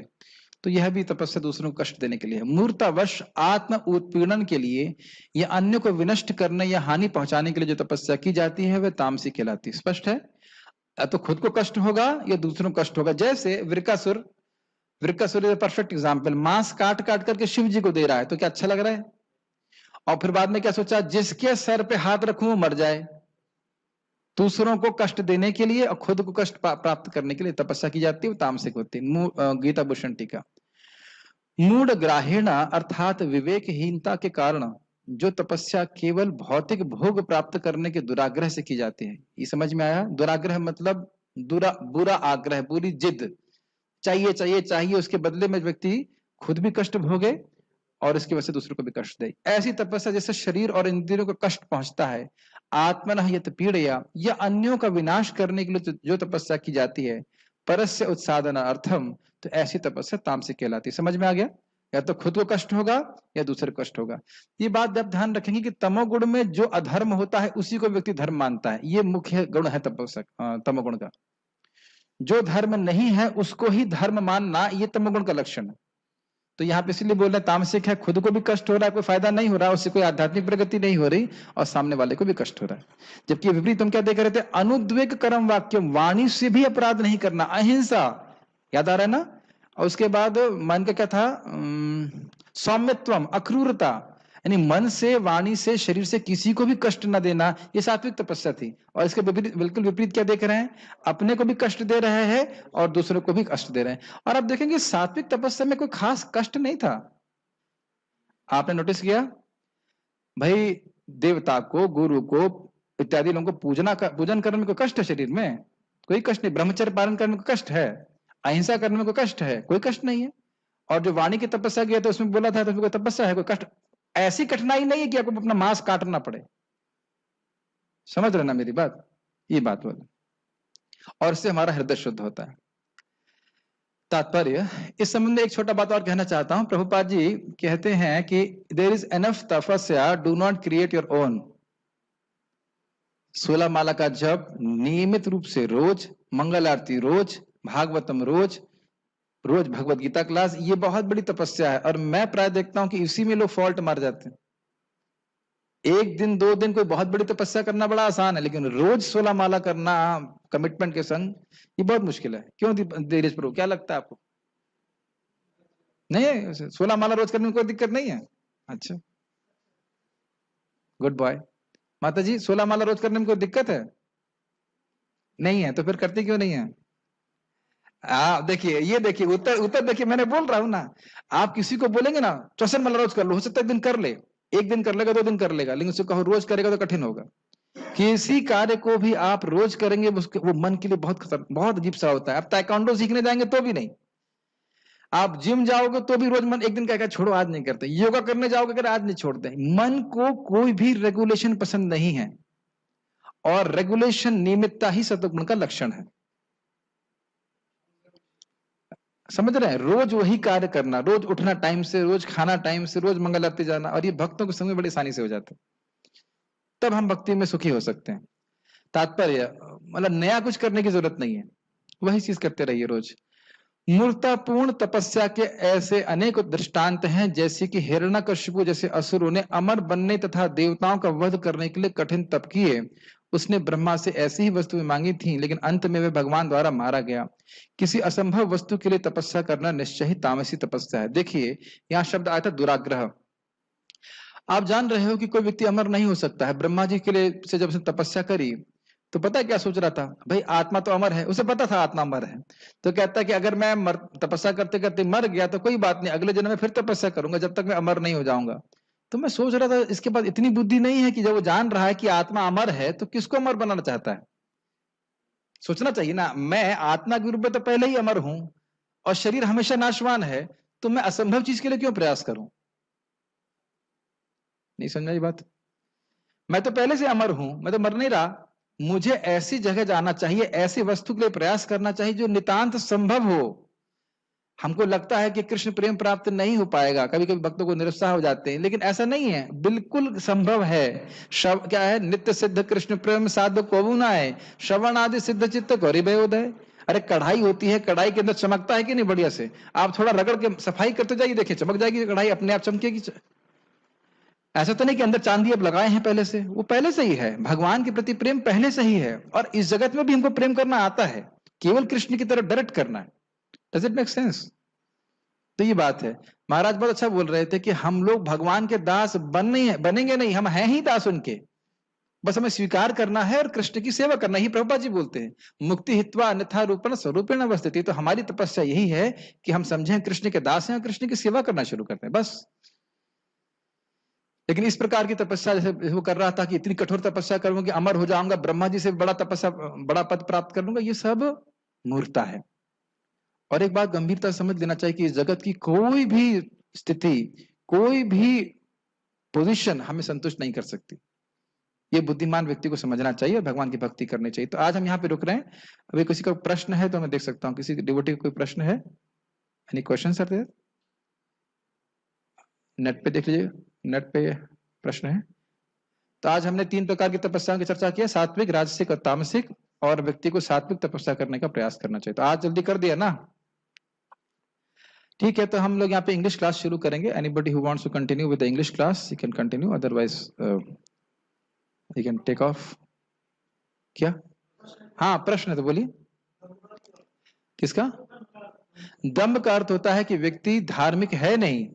तो यह भी तपस्या दूसरों को कष्ट देने के लिए है। मूर्तावश आत्म उत्पीड़न के लिए या अन्य को विनष्ट करने या हानि पहुंचाने के लिए जो तपस्या की जाती है वह तामसिक कहलाती है। स्पष्ट है? या तो खुद को कष्ट होगा या दूसरों को कष्ट होगा। जैसे वृकासुर, वृकासुर परफेक्ट एग्जाम्पल, मांस काट काट करके शिव जी को दे रहा है, तो क्या अच्छा लग रहा है? और फिर बाद में क्या सोचा, जिसके सर पे हाथ रखूं वो मर जाए। दूसरों को कष्ट देने के लिए और खुद को कष्ट प्राप्त करने के लिए तपस्या की जाती है, वो तामसिक होती है। गीता भूषण टीका। मूढ़ ग्राहीण अर्थात विवेकहीनता के कारण जो तपस्या केवल भौतिक भोग प्राप्त करने के दुराग्रह से की जाती है। ये समझ में आया? दुराग्रह मतलब बुरा आग्रह, बुरी जिद, चाहिए चाहिए चाहिए, उसके बदले में व्यक्ति खुद भी कष्ट भोगे और इसकी वजह से दूसरों को भी कष्ट दे। ऐसी तपस्या जैसे शरीर और इंद्रियों को कष्ट पहुंचता है, आत्मनः यत् पीड़या, या अन्यों का विनाश करने के लिए जो तपस्या की जाती है परस्य उत्साधन अर्थम, तो ऐसी तपस्या तामसिक कहलाती है। समझ में आ गया? या तो खुद को कष्ट होगा या दूसरे को कष्ट होगा। ये बात आप ध्यान रखेंगे कि तमोगुण में जो अधर्म होता है उसी को व्यक्ति धर्म मानता है। ये मुख्य गुण है तमोगुण का। जो धर्म नहीं है उसको ही धर्म मानना, ये तमोगुण का लक्षण है। तो यहाँ पे इसलिए बोल रहे हैं तामसिक है, खुद को भी कष्ट हो रहा है, कोई फायदा नहीं हो रहा, उससे कोई आध्यात्मिक प्रगति नहीं हो रही, और सामने वाले को भी कष्ट हो रहा है। जबकि विपरीत हम क्या देख रहे थे, अनुद्वेग कर्म वाक्य, वाणी से भी अपराध नहीं करना, अहिंसा, याद आ रहा है ना? और उसके बाद मन का क्या था, सौम्यत्वम, अक्रूरता, यानी मन से, वाणी से, शरीर से किसी को भी कष्ट न देना, ये सात्विक तपस्या थी। और इसके विपरीत, बिल्कुल विपरीत क्या देख रहे हैं, अपने को भी कष्ट दे रहे हैं और दूसरों को भी कष्ट दे रहे हैं। और आप देखेंगे सात्विक तपस्या में कोई खास कष्ट नहीं था। आपने नोटिस किया भाई, देवता को, गुरु को इत्यादि लोगों को पूजन करने में कोई कष्ट है? शरीर में कोई कष्ट नहीं। ब्रह्मचर्य पालन करने में कोई कष्ट है? अहिंसा करने में कोई कष्ट है? कोई कष्ट नहीं है। और जो वाणी की तपस्या किया था उसमें बोला था, तो कोई तपस्या है, कोई कष्ट, ऐसी कठिनाई नहीं है कि आपको अपना मांस काटना पड़े। समझ रहे ना मेरी बात? ये बात बोले, और इससे हमारा हृदय शुद्ध होता है। तात्पर्य, इस संबंध में एक छोटा बात और कहना चाहता हूं। प्रभुपाद जी कहते हैं कि देयर इज एनफ तपस्या, do not create your own. 16 माला का जप नियमित रूप से रोज, मंगल आरती रोज, भागवतम रोज, रोज भगवत गीता क्लास, ये बहुत बड़ी तपस्या है। और मैं प्राय देखता हूं कि इसी में लोग फॉल्ट मार जाते हैं। एक दिन 2 दिन कोई बहुत बड़ी तपस्या करना बड़ा आसान है, लेकिन रोज 16 माला करना कमिटमेंट के संग, ये बहुत मुश्किल है। क्यों धीरज प्रभु, क्या लगता है आपको? नहीं है 16 माला रोज करने में कोई दिक्कत नहीं है? अच्छा, गुड बॉय। माता जी 16 माला रोज करने में कोई दिक्कत है? नहीं है, तो फिर करते क्यों नहीं है? देखिए, ये देखिए उत्तर, उत्तर देखिए, मैंने बोल रहा हूं ना, आप किसी को बोलेंगे ना 64 माला रोज कर लो, हो सकता है एक दिन कर ले, एक दिन कर लेगा, 2 दिन कर लेगा, लेकिन उसको कहो रोज करेगा तो कठिन होगा। किसी कार्य को भी आप रोज करेंगे वो मन के लिए बहुत खतरनाक, बहुत अजीब सा होता है। आप ताइक्वांडो सीखने जाएंगे तो भी नहीं, आप जिम जाओगे तो भी रोज मन एक दिन कहेगा छोड़ो आज नहीं करते, योगा करने जाओगे अगर आज नहीं छोड़ते। मन को कोई भी रेगुलेशन पसंद नहीं है, और रेगुलेशन नियमितता ही सत्वगुण का लक्षण है। समझ रहे हैं? रोज वही कार्य करना, रोज उठना टाइम से, रोज खाना टाइम से, रोज मंगल आरती जाना, और ये भक्तों के संग में बड़ी आसानी से हो जाता है। तब हम भक्ति में सुखी हो सकते हैं। तात्पर्य मतलब नया कुछ करने की जरूरत नहीं है, वही चीज करते रहिए रोज। मूर्तापूर्ण तपस्या के ऐसे अनेक दृष्टांत हैं, जैसे कि हिरण्यकशिपु जैसे असुरों ने अमर बनने तथा देवताओं का वध करने के लिए कठिन तप किए। उसने ब्रह्मा से ऐसी ही वस्तुएं मांगी थी, लेकिन अंत में वह भगवान द्वारा मारा गया। किसी असंभव वस्तु के लिए तपस्या करना निश्चय ही तामसी तपस्या है। देखिए यहाँ शब्द आया था दुराग्रह। आप जान रहे हो कि कोई व्यक्ति अमर नहीं हो सकता है। ब्रह्मा जी के लिए से जब उसने तपस्या करी तो पता है क्या सोच रहा था, भाई आत्मा तो अमर है, उसे पता था आत्मा अमर है, तो कहता है कि अगर मैं तपस्या करते करते मर गया तो कोई बात नहीं, अगले जन्म में फिर तपस्या करूंगा जब तक मैं अमर नहीं हो जाऊंगा। तो मैं सोच रहा था इसके पास इतनी बुद्धि नहीं है कि जब वो जान रहा है कि आत्मा अमर है तो किसको अमर बनाना चाहता है? सोचना चाहिए ना, मैं आत्मा के रूप में तो पहले ही अमर हूं और शरीर हमेशा नाशवान है, तो मैं असंभव चीज के लिए क्यों प्रयास करूं? नहीं समझ आई बात? मैं तो पहले से अमर हूं, मैं तो मर नहीं रहा। मुझे ऐसी जगह जाना चाहिए, ऐसी वस्तु के लिए प्रयास करना चाहिए जो नितांत संभव हो। हमको लगता है कि कृष्ण प्रेम प्राप्त नहीं हो पाएगा, कभी कभी भक्तों को निरुत्साह हो जाते हैं, लेकिन ऐसा नहीं है, बिल्कुल संभव है। क्या है, नित्य सिद्ध कृष्ण प्रेम साध को ना है, श्रवण आदि सिद्ध चित्त गौरी उदय। अरे कढ़ाई होती है, कढ़ाई के अंदर चमकता है कि नहीं बढ़िया से, आप थोड़ा रगड़ के सफाई करते जाइए, देखिए चमक जाएगी कढ़ाई, अपने आप चमकेगी। ऐसा तो नहीं कि अंदर चांदी अब लगाए हैं पहले से, वो पहले से ही है, भगवान के प्रति प्रेम पहले से ही है, और इस जगत में भी हमको प्रेम करना आता है, केवल कृष्ण की तरफ डायरेक्ट करना है। Does it make sense? तो ये बात है। महाराज बहुत अच्छा बोल रहे थे कि हम लोग भगवान के दास बनेंगे नहीं, हम हैं ही दास उनके, बस हमें स्वीकार करना है और कृष्ण की सेवा करना ही। प्रभुपाद जी बोलते हैं, मुक्ति हित्वा अन्यथा रूपेण स्वरूपेण अवस्थिति। तो हमारी तपस्या यही है कि हम समझें कृष्ण के दास हैं और कृष्ण की सेवा करना शुरू करते हैं, बस। लेकिन इस प्रकार की तपस्या जैसे वो कर रहा था कि इतनी कठोर तपस्या करूंगा कि अमर हो जाऊंगा, ब्रह्मा जी से बड़ा तपस्या, बड़ा पद प्राप्त कर लूंगा, ये सब मूर्खता है। और एक बात गंभीरता समझ लेना चाहिए कि जगत की कोई भी स्थिति, कोई भी पोजीशन हमें संतुष्ट नहीं कर सकती। ये बुद्धिमान व्यक्ति को समझना चाहिए और भगवान की भक्ति करनी चाहिए। तो आज हम यहाँ पे रुक रहे हैं। अभी किसी का प्रश्न है तो मैं देख सकता हूँ, किसी डिवोटी का कोई प्रश्न है? Any question sir? There net पे देख लीजिए, नेट पे प्रश्न है। तो आज हमने 3 प्रकार की तपस्याओं की चर्चा की है, सात्विक, राजसिक और तामसिक, और व्यक्ति को सात्विक तपस्या करने का प्रयास करना चाहिए। तो आज जल्दी कर दिया ना? ठीक है, तो हम लोग यहाँ पे इंग्लिश क्लास शुरू करेंगे। Anybody who wants to continue with the English class you can continue, otherwise you can take off. क्या? हाँ प्रश्न है तो बोलिए। किसका? दम्भ का अर्थ होता है कि व्यक्ति धार्मिक है नहीं,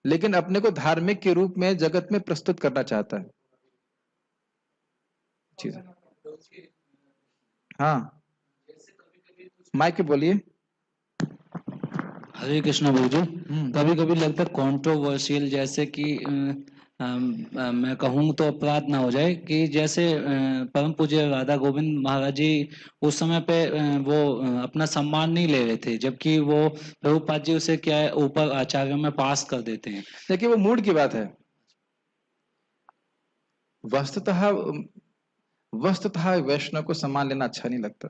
लेकिन अपने को धार्मिक के रूप में जगत में प्रस्तुत करना चाहता है। चीज, हाँ माइक पे बोलिए। हरे कृष्ण प्रभु जी, कभी कभी लगता है कंट्रोवर्शियल, जैसे कि मैं कहूँ तो अपराध ना हो जाए कि जैसे परम पूज्य राधा गोविंद महाराज जी उस समय पे वो अपना सम्मान नहीं ले रहे थे, जबकि वो प्रभुपाद जी उसे क्या है ऊपर आचार्यों में पास कर देते हैं। देखिए वो मूड की बात है। वस्तुतः वैष्णव को सम्मान लेना अच्छा नहीं लगता।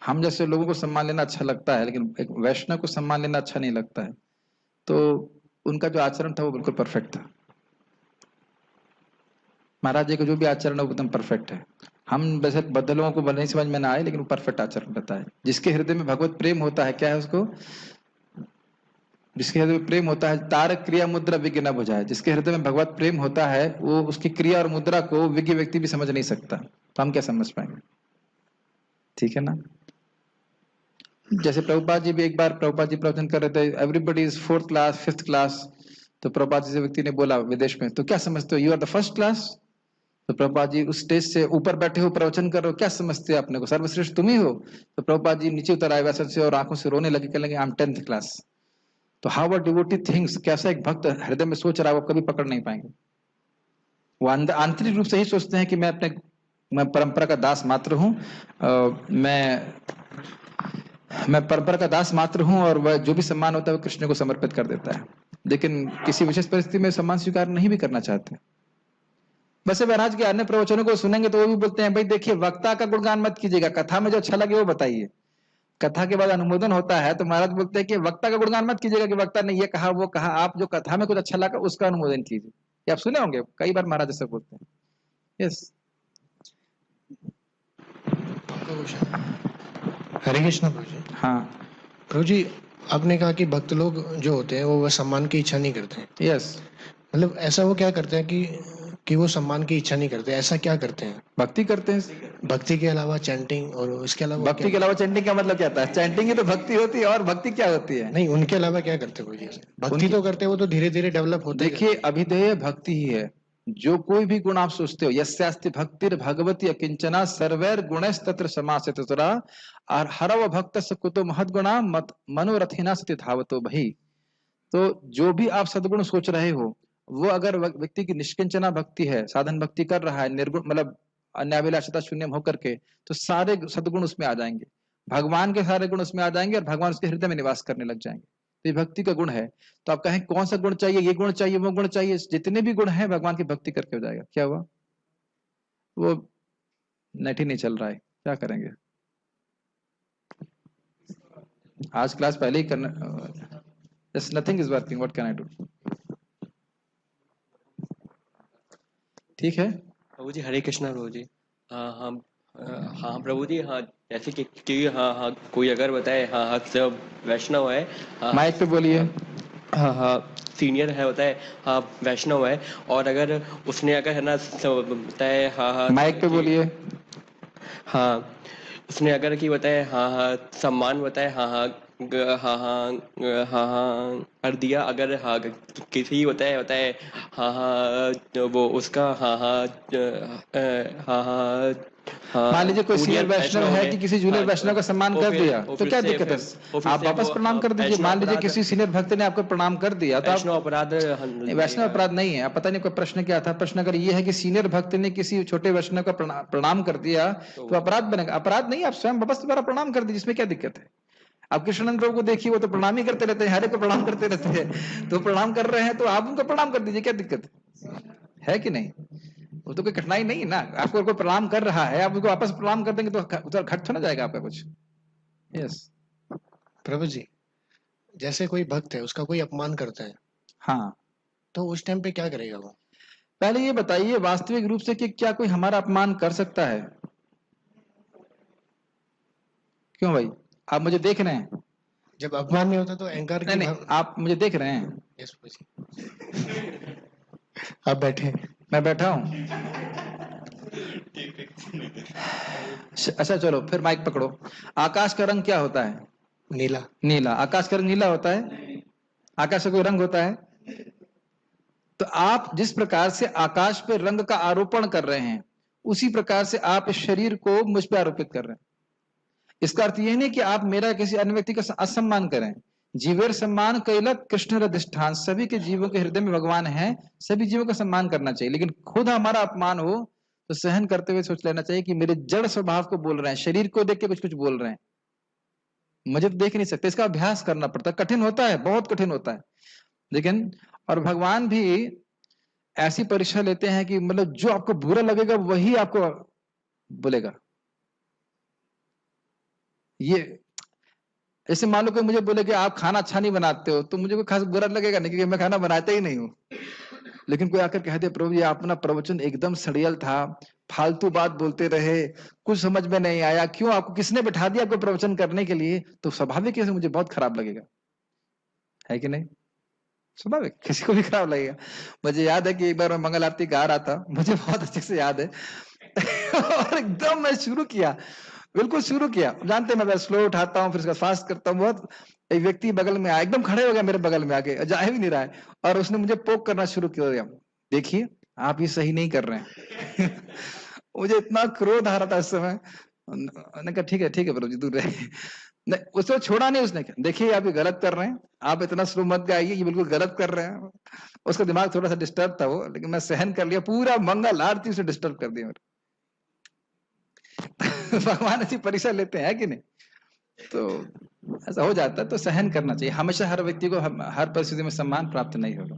हम जैसे लोगों को सम्मान लेना अच्छा लगता है, लेकिन एक वैष्णव को सम्मान लेना अच्छा नहीं लगता है। तो उनका जो आचरण था वो बिल्कुल परफेक्ट था। महाराज जी का जो भी आचरण है वो एकदम परफेक्ट है। हम वैसे बद्ध लोगों को नहीं समझ में ना आए, लेकिन वो परफेक्ट आचरण रहता है। जिसके हृदय में भगवत प्रेम होता है, क्या है उसको, जिसके हृदय में प्रेम होता है, तारक क्रिया मुद्रा विज्ञ न बुझाए। जिसके हृदय में भगवत प्रेम होता है, वो उसकी क्रिया और मुद्रा को विज्ञ व्यक्ति भी समझ नहीं सकता, तो हम क्या समझ पाएंगे? ठीक है ना? जैसे प्रभुपाद जी भी एक बार, प्रभुपाद जी प्रवचन कर रहे थे, everybody is 4th class 5th class. तो प्रभुपाद जी से व्यक्ति ने बोला विदेश में, तो क्या समझते हो, you are the 1st class? तो प्रभुपाद जी उस स्टेज से ऊपर बैठे हो, प्रवचन कर रहे हो, क्या समझते हो अपने को, सर्वश्रेष्ठ तुम ही हो? तो प्रभुपाद जी नीचे उतर आए वैसे से और आंखों से रोने लगे, कहने लगे आई एम 10th क्लास। तो हाउ अ डिवोटी थिंग्स, कैसा एक भक्त हृदय में सोच रहा है, वो कभी पकड़ नहीं पाएंगे। वो आंतरिक रूप से ही सोचते हैं कि मैं परंपरा का दास मात्र हूँ, मैं परंपरा का दास मात्र हूं, और वह जो भी सम्मान होता है वो कृष्ण को समर्पित कर देता है। लेकिन किसी विशेष परिस्थिति में सम्मान स्वीकार नहीं भी करना चाहते। वैसे महाराज के अन्य प्रवचनों को सुनेंगे तो वो भी बोलते हैं, भाई देखिए वक्ता का गुणगान मत कीजिएगा, कथा में जो अच्छा लगे वो बताइए। कथा के बाद अनुमोदन होता है तो महाराज बोलते हैं कि वक्ता का गुणगान मत कीजिएगा कि वक्ता ने ये कहा वो कहा, आप जो कथा में कुछ अच्छा लगा उसका अनुमोदन कीजिए। ये आप सुने होंगे, कई बार महाराज ऐसा बोलते हैं। यस। हरे कृष्ण प्रभु जी। हाँ प्रभु जी, आपने कहा कि भक्त लोग जो होते हैं वो सम्मान की इच्छा नहीं करते। यस। मतलब ऐसा वो क्या करते हैं कि वो सम्मान की इच्छा नहीं करते, ऐसा क्या करते हैं? भक्ति करते हैं। भक्ति के अलावा चैंटिंग और इसके अलावा भक्ति के अलावा चैंटिंग का मतलब क्या था? चैंटिंग ही तो भक्ति होती है, और भक्ति क्या होती है? नहीं, उनके अलावा क्या करते हैं? कोई भक्ति तो करते हैं, वो तो धीरे धीरे डेवलप होते हैं। देखिए अभिधेय भक्ति ही है। जो कोई भी गुण आप सोचते हो, यस्यास्ति भक्तिर भगवती अकिंचना सर्वैर गुणैस तत्र समासित तुरा और हरव भक्त कुतो महद्गुणा मत मनोरथिना सति धावतो भई। तो जो भी आप सद्गुण सोच रहे हो, वो अगर व्यक्ति की निष्किंचना भक्ति है, साधन भक्ति कर रहा है, निर्गुण मतलब अन्याभिलाषता शून्य होकर के, तो सारे सद्गुण उसमें आ जाएंगे, भगवान के सारे गुण उसमें आ जाएंगे और भगवान उसके हृदय में निवास करने लग जाएंगे। तो ये भक्ति का गुण है। तो आप कहें कौन सा गुण चाहिए, ये गुण चाहिए, वो गुण चाहिए, जितने भी गुण हैं भगवान की भक्ति करके हो जाएगा। क्या हुआ? वो नेट ही नहीं चल रहा है, क्या करेंगे? आज क्लास पहले ही करना, just nothing is working, what can I do. ठीक है, प्रभु जी हरे कृष्णा प्रभु जी। हाँ हम हाँ प्रभु जी, हाँ जैसे कि हाँ हाँ कोई अगर बताए हाँ हाँ सब वैष्णव है, हाँ माइक पे बोलिए। हाँ हाँ सीनियर है बताए, हाँ वैष्णव है, और अगर उसने अगर है ना बताए हाँ हाँ माइक पे बोलिए। हाँ उसने अगर कि बताए हाँ हाँ सम्मान बताए हाँ हाँ हाँ हाँ हाँ हाँ कर दिया, अगर हाँ किसी बताए बताए हाँ हाँ तो वो उसका हाँ हाँ हाँ हाँ हाँ मान लीजिए कोई सीनियर जूनियर वैष्णव है ने कि किसी जूनियर हाँ वैष्णव का सम्मान वो कर फिर दिया, वो तो फिर क्या से दिक्कत है? वो फिर आप से वापस वो प्रणाम हाँ कर दीजिए। वैष्णव मान लीजिए अपराध, किसी सीनियर भक्त ने आपको प्रणाम कर दिया, तो आप वैष्णव अपराध नहीं, वैष्णव अपराध नहीं है। आप पता नहीं आपका प्रश्न क्या था। प्रश्न अगर ये है कि सीनियर भक्त ने किसी छोटे वैष्णव का प्रणाम कर दिया तो अपराध बनेगा। अपराध नहीं, आप स्वयं वापस दोबारा प्रणाम कर दीजिए, इसमें क्या दिक्कत है? आप कृष्णानंद प्रभु को देखिए, वो तो प्रणाम ही करते रहते हैं, हर एक को प्रणाम करते रहते हैं। तो प्रणाम कर रहे हैं तो आप उनको प्रणाम कर दीजिए, क्या दिक्कत है कि नहीं? वो तो कोई कठिनाई नहीं है ना। आपको कोई प्रणाम कर रहा है, आप उसको वापस प्रणाम कर देंगे तो उधर घट थोड़ा जाएगा आपका कुछ। यस प्रभु जी, जैसे कोई भक्त है उसका कोई अपमान करता है, हाँ, तो उस टाइम पे क्या करेगा वो? पहले ये बताइए वास्तविक रूप से कि क्या कोई हमारा अपमान कर सकता है? क्यों भाई, आप मुझे देख रहे हैं? जब अपमान नहीं होता तो अहंकार नहीं की नहीं, आप मुझे देख रहे हैं? यस प्रभु जी। आप बैठे। मैं बैठा हूं। अच्छा चलो फिर माइक पकड़ो। आकाश का रंग क्या होता है? नीला। नीला। आकाश का रंग नीला होता है? आकाश का कोई रंग होता है? तो आप जिस प्रकार से आकाश पे रंग का आरोपण कर रहे हैं, उसी प्रकार से आप इस शरीर को मुझ पे आरोपित कर रहे हैं। इसका अर्थ यह नहीं कि आप मेरा किसी अन्य व्यक्ति का असम्मान करें। जीवेर सम्मान कैलक कृष्ण अधिष्ठान, सभी के जीवों के हृदय में भगवान है, सभी जीवों का सम्मान करना चाहिए। लेकिन खुद हमारा अपमान हो तो सहन करते हुए सोच लेना चाहिए कि मेरे जड़ स्वभाव को बोल रहे हैं, शरीर को देख के कुछ कुछ बोल रहे हैं, मुझे तो देख नहीं सकते। इसका अभ्यास करना पड़ता है, कठिन होता है, बहुत कठिन होता है। लेकिन और भगवान भी ऐसी परीक्षा लेते हैं कि मतलब जो आपको बुरा लगेगा वही आपको बोलेगा। ये जैसे मान लो कोई मुझे बोले कि आप खाना अच्छा नहीं बनाते हो, तो मुझे कोई खास बुरा लगेगा नहीं, क्योंकि मैं खाना बनाता ही नहीं हूँ। लेकिन कोई आकर कह दे प्रभु जी अपना प्रवचन एकदम सड़ियल था, फालतू बात बोलते रहे, कुछ समझ में नहीं आया, क्यों आपको किसने बैठा दिया आपको प्रवचन करने के लिए, तो स्वाभाविक है मुझे बहुत खराब लगेगा, है कि नहीं? स्वाभाविक किसी को भी खराब लगेगा। मुझे याद है कि एक बार मैं मंगल आरती गा रहा था, मुझे बहुत अच्छे से याद है। और एकदम मैं शुरू किया, बिल्कुल शुरू किया, जानते हैं मैं स्लो उठाता हूँ फिर उसका फास्ट करता हूँ बहुत। एक व्यक्ति बगल में आया, एकदम खड़े हो गया मेरे बगल में आके, जा ही नहीं रहा है, और उसने मुझे पोक करना शुरू कर दिया, देखिए आप ये सही नहीं कर रहे हैं। मुझे इतना क्रोध आ रहा था उस समय। मैंने कहा ठीक है प्रभु जी दूर रहे। नहीं, उसको छोड़ा नहीं उसने, देखिए आप ये गलत कर रहे हैं, आप इतना स्लो मत गाइए, ये बिल्कुल गलत कर रहे हैं। उसका दिमाग थोड़ा सा डिस्टर्ब था वो, लेकिन मैं सहन कर लिया, पूरा मंगल आरती उसे डिस्टर्ब कर दिया। भगवान ऐसी परीक्षा लेते हैं कि नहीं? तो ऐसा हो जाता है, तो सहन करना चाहिए। हमेशा हर व्यक्ति को हर परिस्थिति में सम्मान प्राप्त नहीं होगा,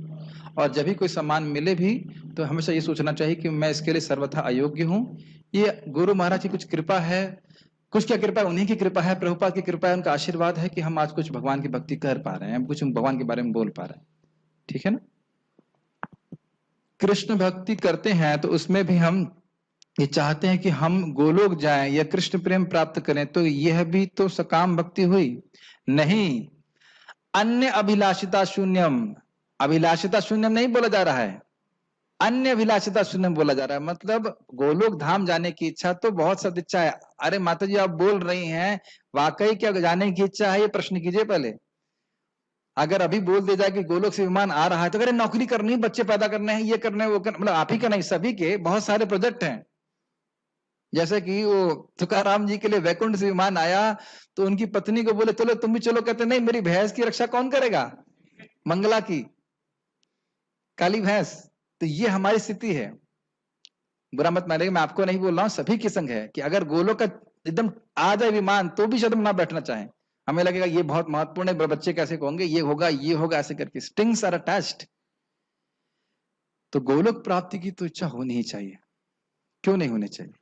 और जब भी कोई सम्मान मिले भी तो हमेशा ये सोचना चाहिए कि मैं इसके लिए सर्वथा अयोग्य हूँ। ये गुरु महाराज की कुछ कृपा है, कुछ क्या कृपा है, उन्हीं की कृपा है, प्रभुपाद की कृपा है, उनका आशीर्वाद है कि हम आज कुछ भगवान की भक्ति कर पा रहे हैं, हम कुछ भगवान के बारे में बोल पा रहे हैं। ठीक है ना? कृष्ण भक्ति करते हैं तो उसमें भी हम ये चाहते हैं कि हम गोलोक जाएं या कृष्ण प्रेम प्राप्त करें, तो यह भी तो सकाम भक्ति हुई नहीं। अन्य अभिलाषिता शून्यम, अभिलाषिता शून्यम नहीं बोला जा रहा है, अन्य अभिलाषिता शून्यम बोला जा रहा है। मतलब गोलोक धाम जाने की इच्छा तो बहुत सद इच्छा है। अरे माता जी आप बोल रही हैं, वाकई क्या जाने की इच्छा है, ये प्रश्न कीजिए पहले। अगर अभी बोल दिया जाए कि गोलोक से विमान आ रहा है तो अरे नौकरी करनी, बच्चे पैदा करने हैं, ये करने वो करने, मतलब आप ही का नहीं सभी के बहुत सारे प्रोजेक्ट हैं। जैसे कि वो तुकाराम जी के लिए वैकुंठ से विमान आया तो उनकी पत्नी को बोले चलो तुम भी चलो, कहते नहीं मेरी भैंस की रक्षा कौन करेगा, मंगला की काली भैंस। तो ये हमारी स्थिति है, बुरा मत मानिएगा, मैं आपको नहीं बोल रहा हूं, सभी की संग है कि अगर गोलोक का एकदम आ जाए विमान तो भी शायद हम ना बैठना चाहें, हमें लगेगा ये बहुत महत्वपूर्ण है, बच्चे कैसे कहोगे, ये होगा ऐसे करके स्टिंग्स आर अटैच्ड। तो गोलोक प्राप्ति की तो इच्छा होनी ही चाहिए, क्यों नहीं होनी चाहिए?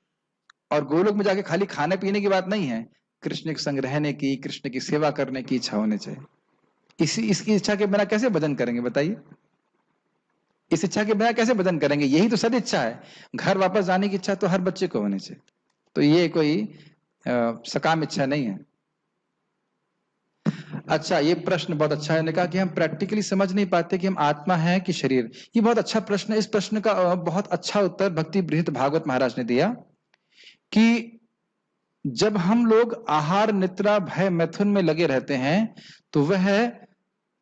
और गोलोक में जाके खाली खाने पीने की बात नहीं है, कृष्ण के संग रहने की, कृष्ण की सेवा करने की इच्छा होनी चाहिए। इसकी इच्छा के बिना कैसे भजन करेंगे बताइए? इस इच्छा के बिना कैसे भजन करेंगे? यही तो सद इच्छा है। घर वापस जाने की इच्छा तो हर बच्चे को होनी चाहिए। तो ये कोई सकाम इच्छा नहीं है। अच्छा, ये प्रश्न बहुत अच्छा है। ने कहा कि हम प्रैक्टिकली समझ नहीं पाते कि हम आत्मा है कि शरीर। ये बहुत अच्छा प्रश्न है। इस प्रश्न का बहुत अच्छा उत्तर भक्ति बृहत भागवत महाराज ने दिया कि जब हम लोग आहार निद्रा भय मैथुन में लगे रहते हैं तो वह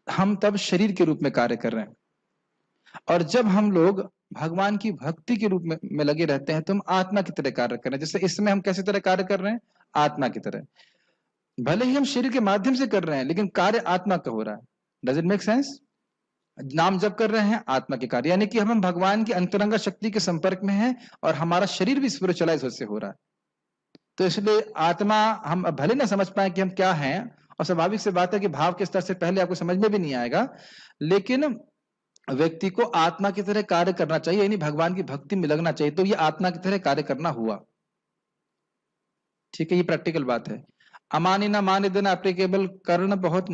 हम तब शरीर के रूप में कार्य कर रहे हैं, और जब हम लोग भगवान की भक्ति के रूप में लगे रहते हैं तो हम आत्मा की तरह कार्य कर रहे हैं। जैसे इसमें हम कैसे तरह कार्य कर रहे हैं? आत्मा की तरह। भले ही हम शरीर के माध्यम से कर रहे हैं लेकिन कार्य आत्मा का हो रहा है। Does it make sense? नाम जप कर रहे हैं आत्मा के कार्य, यानी कि हम भगवान की अंतरंगा शक्ति के संपर्क में हैं और हमारा शरीर भी स्पिरिचुअलाइज उससे हो रहा है। तो इसलिए आत्मा हम भले ना समझ पाए कि हम क्या हैं, और स्वाभाविक से बात है कि भाव के स्तर से पहले आपको समझ में भी नहीं आएगा, लेकिन व्यक्ति को आत्मा की तरह कार्य करना चाहिए, यानी भगवान की भक्ति में लगना चाहिए। तो ये आत्मा की तरह कार्य करना हुआ। ठीक है, ये प्रैक्टिकल बात है। अमानी ना मान देना एप्लीकेबल करना बहुत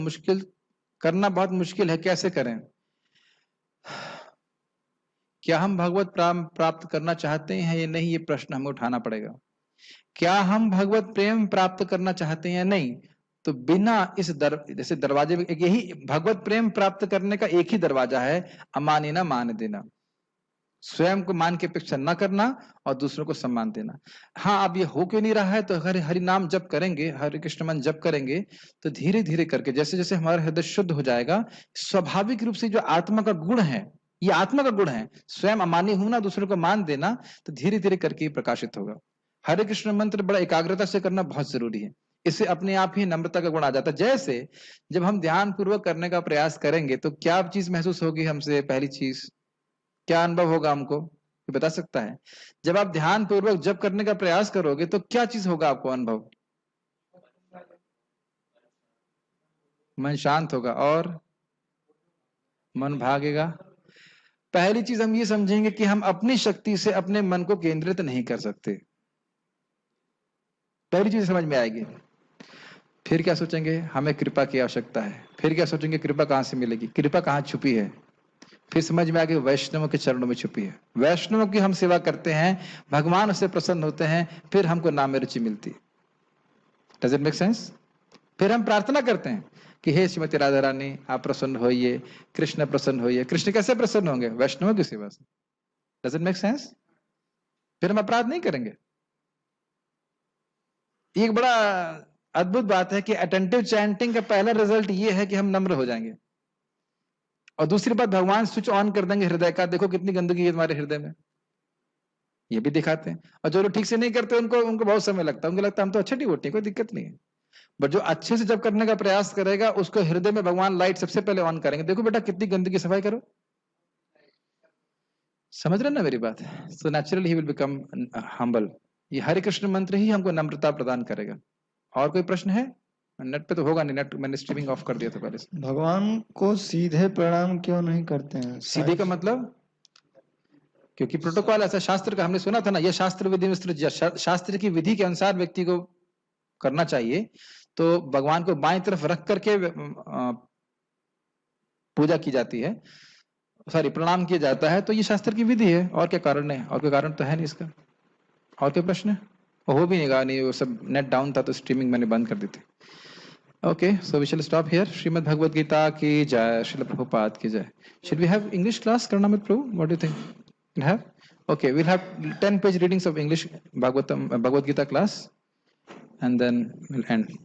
मुश्किल है। कैसे करें? क्या हम भगवत प्राप्त करना चाहते हैं या नहीं, ये प्रश्न हमें उठाना पड़ेगा। क्या हम भगवत प्रेम प्राप्त करना चाहते हैं या नहीं, तो बिना इस जैसे दरवाजे में यही भगवत प्रेम प्राप्त करने का एक ही दरवाजा है, अमानी ना मान देना। स्वयं को मान की अपेक्षा न करना और दूसरों को सम्मान देना। हाँ, अब ये हो क्यों नहीं रहा है? तो हरि नाम जप करेंगे, हरे कृष्ण मन जप करेंगे तो धीरे धीरे करके जैसे जैसे हमारा हृदय शुद्ध हो जाएगा, स्वाभाविक रूप से जो आत्मा का गुण है, ये आत्मा का गुण है, स्वयं अमानी होना, दूसरों को मान देना, तो धीरे धीरे करके प्रकाशित होगा। हरे कृष्ण मंत्र बड़ा एकाग्रता से करना बहुत जरूरी है। इससे अपने आप ही नम्रता का गुण आ जाता है। जैसे जब हम ध्यान पूर्वक करने का प्रयास करेंगे तो क्या चीज महसूस होगी हमसे? पहली चीज क्या अनुभव होगा हमको, ये बता सकता है? जब आप ध्यान पूर्वक जप करने का प्रयास करोगे तो क्या चीज होगा आपको अनुभव? मन शांत होगा और मन भागेगा। पहली चीज हम ये समझेंगे कि हम अपनी शक्ति से अपने मन को केंद्रित नहीं कर सकते। पहली चीज समझ में आएगी। फिर क्या सोचेंगे? हमें कृपा की आवश्यकता है। फिर क्या सोचेंगे? कृपा कहां से मिलेगी, कृपा कहां छुपी है। फिर समझ में आ गई वैष्णवों के चरणों में छुपी है। वैष्णवों की हम सेवा करते हैं, भगवान उससे प्रसन्न होते हैं, फिर हमको नाम में रुचि मिलती है। Does it make sense? फिर हम प्रार्थना करते हैं कि हे श्रीमती राधा रानी आप प्रसन्न होइए, कृष्ण प्रसन्न होइए। कृष्ण कैसे प्रसन्न होंगे? वैष्णवों की सेवा से। Does it make sense? फिर हम अपराध नहीं करेंगे। एक बड़ा अद्भुत बात है कि अटेंटिव चैंटिंग का पहला रिजल्ट ये है कि हम नम्र हो जाएंगे, और दूसरी बात भगवान स्विच ऑन कर देंगे हृदय का। देखो कितनी गंदगी है तुम्हारे हृदय में, ये भी दिखाते हैं। और जो लोग ठीक से नहीं करते उनको बहुत समय लगता है, उनको लगता है हम तो अच्छे डिवोटी, कोई दिक्कत नहीं है। बट जो अच्छे से जब करने का प्रयास करेगा उसको हृदय में भगवान लाइट सबसे पहले ऑन करेंगे। देखो बेटा कितनी गंदगी, सफाई करो। समझ रहे ना मेरी बात? So naturally he will become humble. ये हरे कृष्ण मंत्र ही हमको नम्रता प्रदान करेगा। और कोई प्रश्न है? नेट पे तो होगा नहीं, नेट मैंने स्ट्रीमिंग ऑफ कर दिया था पहले से। भगवान को सीधे प्रणाम क्यों नहीं करते हैं? सीधे का मतलब? क्योंकि प्रोटोकॉल ऐसा शास्त्र का, हमने सुना था ना, यह शास्त्र विधि विस्तृत, शास्त्र की विधि के अनुसार व्यक्ति को करना चाहिए। तो भगवान को बाएं तरफ रख करके पूजा की जाती है, सॉरी प्रणाम किया जाता है। तो ये शास्त्र की विधि है, और क्या कारण है? और कोई कारण तो है नहीं इसका। और कोई प्रश्न है? हो भी नहीं, वो सब नेट डाउन था तो स्ट्रीमिंग मैंने बंद कर दी थी। Okay, so we shall stop here. Srimad Bhagavad Gita ki jai, Srila Prabhupada ki jai. Should we have English class, Karnamit Prabhu? What do you think? We'll have? Okay, we'll have 10-page readings of English Bhagavad Gita class, and then we'll end.